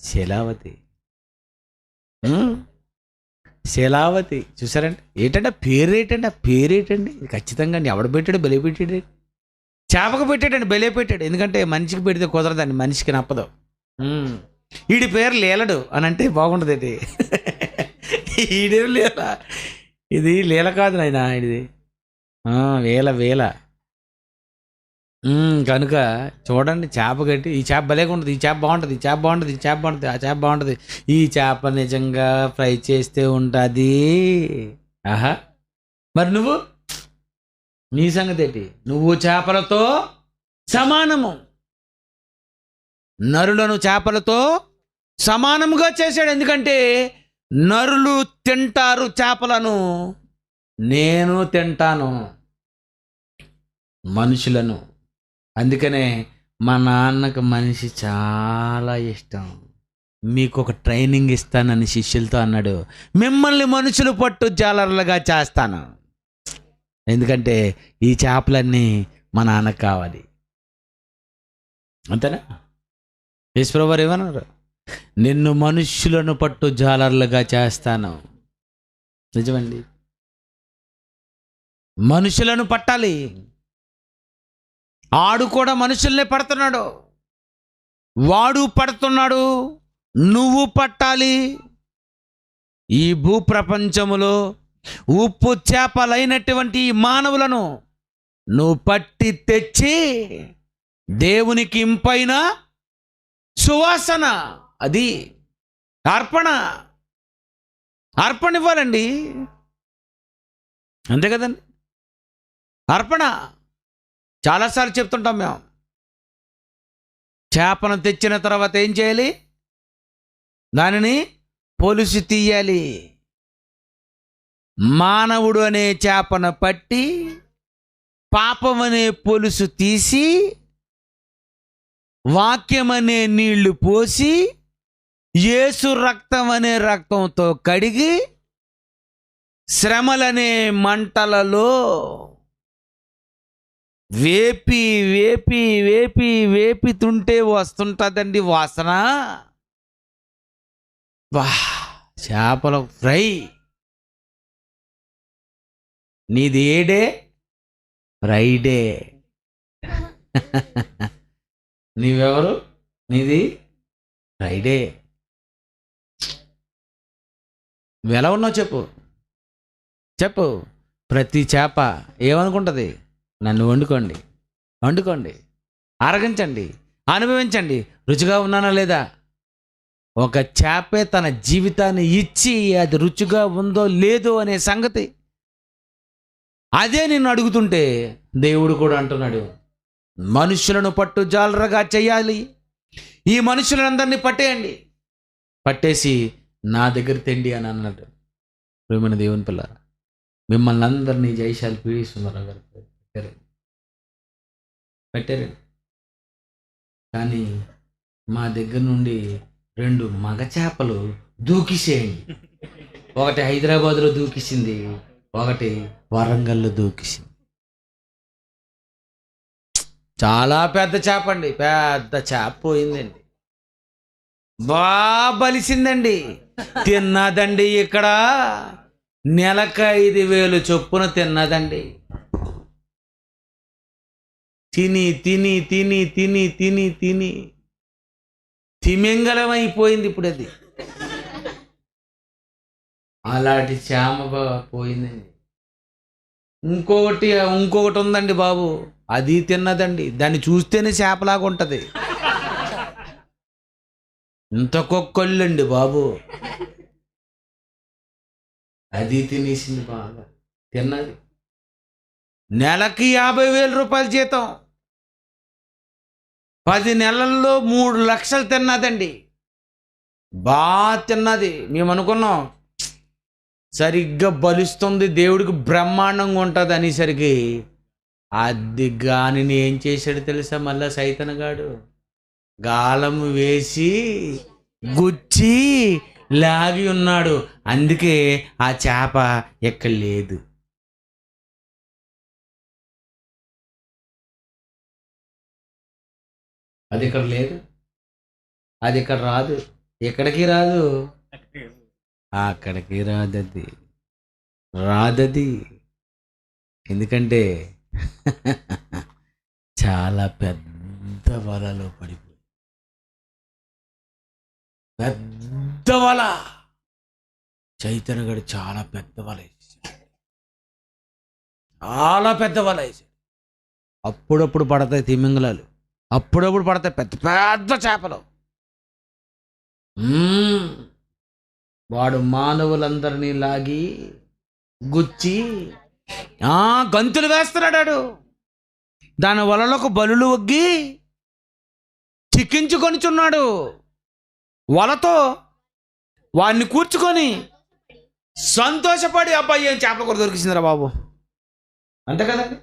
శీలావతి. శీలావతి. చూసారండి ఏంటంటే పేరు ఏంటండి? ఆ పేరు ఏంటండి? ఖచ్చితంగా అండి ఎవడు పెట్టాడు? బలి పెట్టాడు. చేపకు పెట్టాడండి, బలి పెట్టాడు. ఎందుకంటే మనిషికి పెడితే కుదరదండి, మనిషికి నప్పదు. వీడి పేరు లీలడు అని అంటే బాగుంటుంది. ఈడేం లీల, ఇది లీల కాదు నాయన, ఇది వేల వేల. కనుక చూడండి చేప కట్టి, ఈ చేప భలేగా ఉంటుంది, ఈ చేప బాగుంటుంది, ఈ చేప బాగుంటుంది, ఈ చేప బాగుంటుంది, ఆ చేప బాగుంటుంది. ఈ చేప నిజంగా ఫ్రై చేస్తే ఉంటుంది. ఆహా. మరి నువ్వు, నీ సంగతి ఏంటి? నువ్వు చేపలతో సమానము. నరులను చేపలతో సమానముగా చేశాడు. ఎందుకంటే నరులు తింటారు చేపలను, నేను తింటాను మనుషులను. అందుకనే మా నాన్నకు మనిషి చాలా ఇష్టం. మీకు ఒక ట్రైనింగ్ ఇస్తానని శిష్యులతో అన్నాడు, మిమ్మల్ని మనుషులు పట్టు జాలర్లుగా చేస్తాను. ఎందుకంటే ఈ చేపలన్నీ మా నాన్నకు కావాలి. అంతేనా? యేసుప్రభువు వారు ఏమన్నారు? నిన్ను మనుష్యులను పట్టు జాలర్లుగా చేస్తాను. నిజమండి, మనుషులను పట్టాలి. ఆడు కూడా మనుషుల్నే పడుతున్నాడు, వాడు పడుతున్నాడు, నువ్వు పట్టాలి. ఈ భూప్రపంచములో ఉప్పు చేపలైనటువంటి మానవులను నువ్వు పట్టి తెచ్చి దేవునికి ఇంపైన సువాసన, అది అర్పణ ఇవ్వాలండి. అంతే కదండి, అర్పణ. చాలాసార్లు చెప్తుంటాం మేము. చేపను తెచ్చిన తర్వాత ఏం చేయాలి? దానిని పొలుసు తీయాలి. మానవుడు అనే చేపను పట్టి పాపం అనే పొలుసు తీసి వాక్యం అనే నీళ్లు పోసి యేసు రక్తం అనే రక్తంతో కడిగి శ్రమలనే మంటలలో వేపి వేపి వేపి వేపితుంటే వస్తుంటుందండి వాసన. వా, చేపల ఫ్రై. నీది ఏడే? ఫ్రైడే. నీవెవరు? నీది ఫ్రైడే. నువ్వు ఎలా ఉన్నావు చెప్పు, చెప్పు. ప్రతి చేప ఏమనుకుంటుంది? నన్ను వండుకోండి, ఆరగించండి, అనుభవించండి, రుచిగా ఉన్నానా లేదా. ఒక చేపే తన జీవితాన్ని ఇచ్చి అది రుచిగా ఉందో లేదో అనే సంగతి అదే నిన్ను అడుగుతుంటే దేవుడు కూడా అంటున్నాడు, మనుషులను పట్టు జాలరగా చేయాలి. ఈ మనుషులందరినీ పట్టేయండి, పట్టేసి నా దగ్గర తెండి అని అన్నాడు. ప్రియమైన దేవుని పిల్ల, మిమ్మల్ని అందరినీ జయశాలి పీడిస్తున్నారు గారు పెట్టారండి. కానీ మా దగ్గర నుండి 2 మగ చేపలు దూకిసేయండి. ఒకటి హైదరాబాద్లో దూకిసింది, ఒకటి వరంగల్లో దూకిసింది. చాలా పెద్ద చేప అండి, పెద్ద చేప పోయిందండి. బలిసిందండి. తిన్నదండి. ఇక్కడ నెలకు 5,000 చొప్పున తిన్నదండి. తిని తిని తిని తిని తిని తిని తిమింగలం అయిపోయింది ఇప్పుడు అది. అలాంటి చేమ పోయిందండి. ఇంకొకటి ఉందండి బాబు, అది తిన్నదండి. దాన్ని చూస్తేనే చేపలాగా ఉంటుంది. ఇంత కొక్కొల్లండి బాబు, అది తినేసింది, బాగా తిన్నది. నెలకి 50,000 రూపాయల జీతం, 10 నెలల్లో 3 లక్షలు తిన్నదండి. బాగా తిన్నది. మేము అనుకున్నాం సరిగ్గా బలుస్తుంది, దేవుడికి బ్రహ్మాండంగా ఉంటుంది అనేసరికి అది కానీ ఏం చేశాడు తెలుసా? మళ్ళా సైతనగాడు గాలం వేసి గుచ్చి లాగి ఉన్నాడు. అందుకే ఆ చేప ఎక్కడ లేదు. అది ఇక్కడ లేదు, అది ఇక్కడ రాదు. ఎక్కడికి రాదు, అక్కడికి రాదది, రాదది. ఎందుకంటే చాలా పెద్ద వలలో పడిపోయి, పెద్ద వల. చైతన్య గడు చాలా పెద్ద వల వేసాడు, చాలా పెద్ద వల వేసాడు. అప్పుడప్పుడు పడతాయి తిమింగలాలు, అప్పుడప్పుడు పడతాయి పెద్ద పెద్ద చేపలు. వాడు మానవులందరినీ లాగి గుచ్చి గంతులు వేస్తున్నాడు. దాని వలలకు బలులు ఒగ్గి చిక్కించుకొనిచున్నాడు. వలతో వాడిని కూర్చుకొని సంతోషపడి, అబ్బాయి ఏం చేపల కూర దొరికిందిరా బాబు, అంతే కదండి.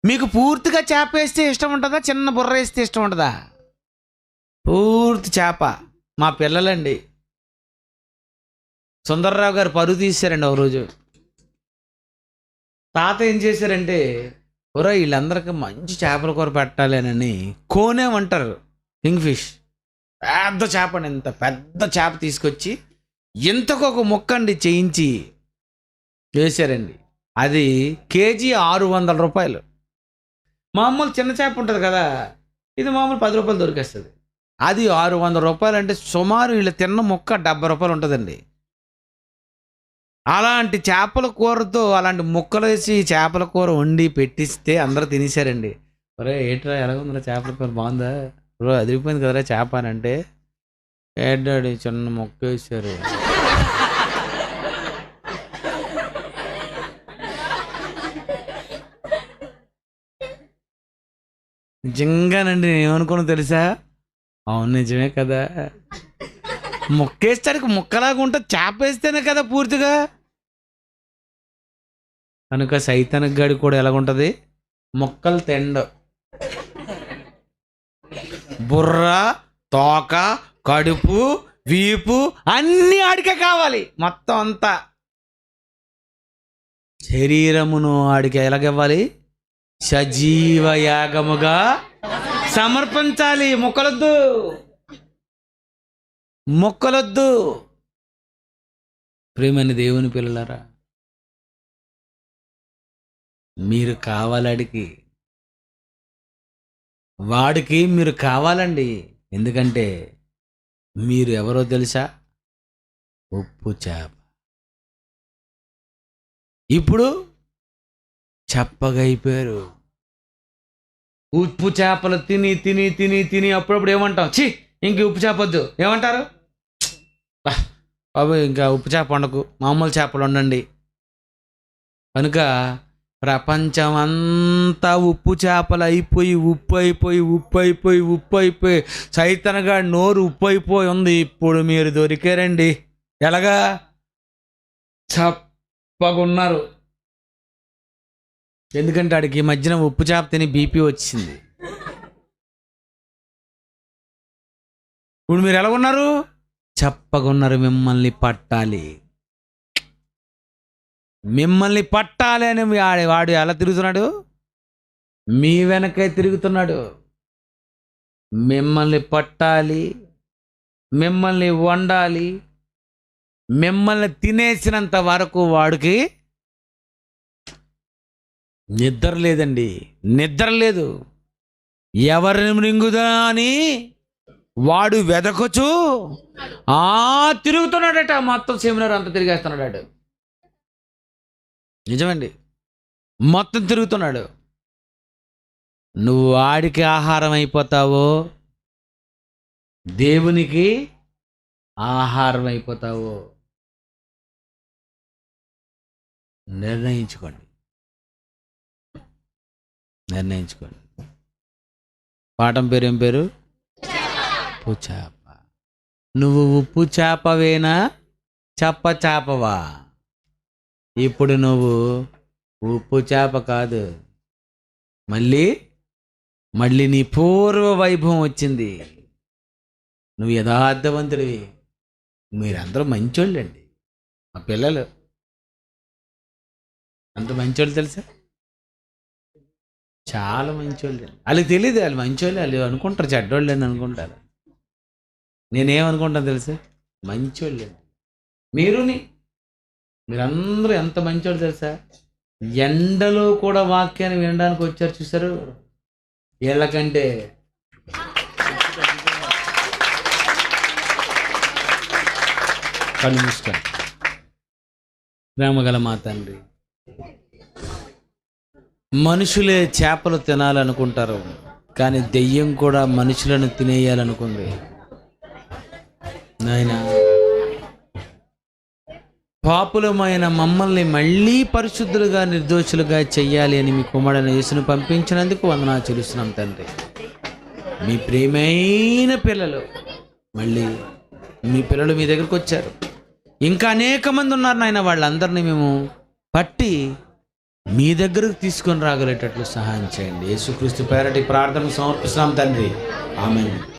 మీకు పూర్తిగా చేప వేస్తే ఇష్టం ఉంటుందా, చిన్న బుర్ర వేస్తే ఇష్టం ఉంటుందా? పూర్తి చేప. మా పిల్లలండి సుందర్రావు గారు పరుగు తీశారండి ఒక రోజు. తాత ఏం చేశారంటే, ఒరే వీళ్ళందరికీ మంచి చేపల కూర పెట్టాలేనని కోనేమంటారు, కింగ్ ఫిష్, పెద్ద చేపని, ఇంత పెద్ద చేప తీసుకొచ్చి ఇంతకొక ముక్కండి చేయించి వేశారండి. అది కేజీ 600 రూపాయలు. మామూలు చిన్న చేప ఉంటుంది కదా, ఇది మామూలు 10 రూపాయలు దొరికేస్తుంది. అది 600 రూపాయలు అంటే సుమారు వీళ్ళు తిన్న ముక్క 70 రూపాయలు ఉంటుందండి. అలాంటి చేపల కూరతో అలాంటి ముక్కలు వేసి చేపల కూర వండి పెట్టిస్తే అందరూ తినేశారండి. ఒరే ఏంట్రా ఎలాగుందిరా చేపల కూర, బాగుందా బ్రో, అదిరిపోయింది కదరా చేప అని అంటే, ఏడాడి చిన్న ముక్క వేసారు. నిజంగానండి, నేను ఏమనుకున్నా తెలుసా, అవును నిజమే కదా, ముక్కేస్తాడికి ముక్కలాగా ఉంటుంది, చేప వేస్తేనే కదా పూర్తిగా. కనుక సైతానికి గడి కూడా ఎలాగుంటుంది, ముక్కలు తిండ, బుర్ర, తోక, కడుపు, వీపు అన్నీ ఆడికే కావాలి. మొత్తం అంతా శరీరమును ఆడికి ఎలాగివ్వాలి, సజీవ యాగముగా సమర్పించాలి. మొక్కలొద్దు, మొక్కలొద్దు. ప్రేమని దేవుని పిల్లలారా, మీరు కావాలడికి, వాడికి మీరు కావాలండి. ఎందుకంటే మీరు ఎవరో తెలుసా, ఉప్పు చేప. ఇప్పుడు చప్పగైపోయారు. ఉప్పు చేపలు తిని తిని తిని తిని అప్పుడప్పుడు ఏమంటాం, ఛీ ఇంక ఉప్పు చేప వద్దు, ఏమంటారు, బాబు ఇంకా ఉప్పు చేప వండకు, మామూలు చేపలు వండండి. కనుక ప్రపంచం అంతా ఉప్పు చేపలు అయిపోయి ఉప్పు అయిపోయి ఉప్పు అయిపోయి ఉప్పు అయిపోయి సైతనగా నోరు ఉప్పు అయిపోయి ఉంది. ఇప్పుడు మీరు దొరికారండి. ఎలాగా, చప్పగున్నారు. ఎందుకంటే ఆడికి ఈ మధ్యన ఉప్పు చేప తిని బీపీ వచ్చింది. ఇప్పుడు మీరు ఎలాగున్నారు, చప్పగున్నారు. మిమ్మల్ని పట్టాలి, మిమ్మల్ని పట్టాలి అని వాడు ఎలా తిరుగుతున్నాడు, మీ వెనకే తిరుగుతున్నాడు. మిమ్మల్ని పట్టాలి, మిమ్మల్ని వండాలి, మిమ్మల్ని తినేసినంత వరకు వాడికి నిద్ర లేదండి, నిద్ర లేదు. ఎవరిని మృంగుదా అని వాడు వెదకొచ్చు తిరుగుతున్నాడట. మొత్తం సెమినార్ అంతా తిరిగేస్తున్నాడు. నిజమండి, మొత్తం తిరుగుతున్నాడు. నువ్వు వాడికి ఆహారం అయిపోతావో, దేవునికి ఆహారం అయిపోతావో నిర్ణయించుకోండి, నిర్ణయించుకోండి. పాఠం పేరు ఏం పేరు, ఉప్పు చేప. నువ్వు ఉప్పు చేపవేనా, చప్ప చేపవా? ఇప్పుడు నువ్వు ఉప్పు చేప కాదు, మళ్ళీ నీ పూర్వ వైభవం వచ్చింది. నువ్వు యథార్థవంతుడివి. మీరందరూ మంచోళ్ళండి. మా పిల్లలు అంత మంచోళ్ళు తెలుసా? చాలా మంచోళ్ళు. వాళ్ళకి తెలియదు వాళ్ళు మంచోళ్ళు. వాళ్ళు అనుకుంటారు చెడ్డోళ్ళు అని అనుకుంటారు. నేనేమనుకుంటాను తెలుసా? మంచోళ్ళు. మీరందరూ ఎంత మంచోళ్ళు తెలుసా? ఎండలో కూడా వాక్యాన్ని వినడానికి వచ్చారు చూసారు. వీళ్ళకంటే కళ్ళు మూసుకోండి. ప్రేమగల మా తండ్రి, మనుషులే చేపలు తినాలనుకుంటారు, కానీ దెయ్యం కూడా మనుషులను తినేయాలనుకుంది. నాయనా, పాపులమైన మమ్మల్ని మళ్ళీ పరిశుద్ధులుగా నిర్దోషులుగా చెయ్యాలి అని మీ కుమారుడైన యేసును పంపించినందుకు వందనాలు చెల్లిస్తున్నాం తండ్రి. మీ ప్రియమైన పిల్లలు మళ్ళీ మీ పిల్లలు మీ దగ్గరకు వచ్చారు. ఇంకా అనేక మంది ఉన్నారు నాయన. వాళ్ళందరినీ మేము పట్టి మీ దగ్గరకు తీసుకొని రాగలేటట్లు సహాయం చేయండి. యేసుక్రీస్తు పేరటి ప్రార్థన సమర్పిస్తున్నాం తండ్రి. ఆమేన్.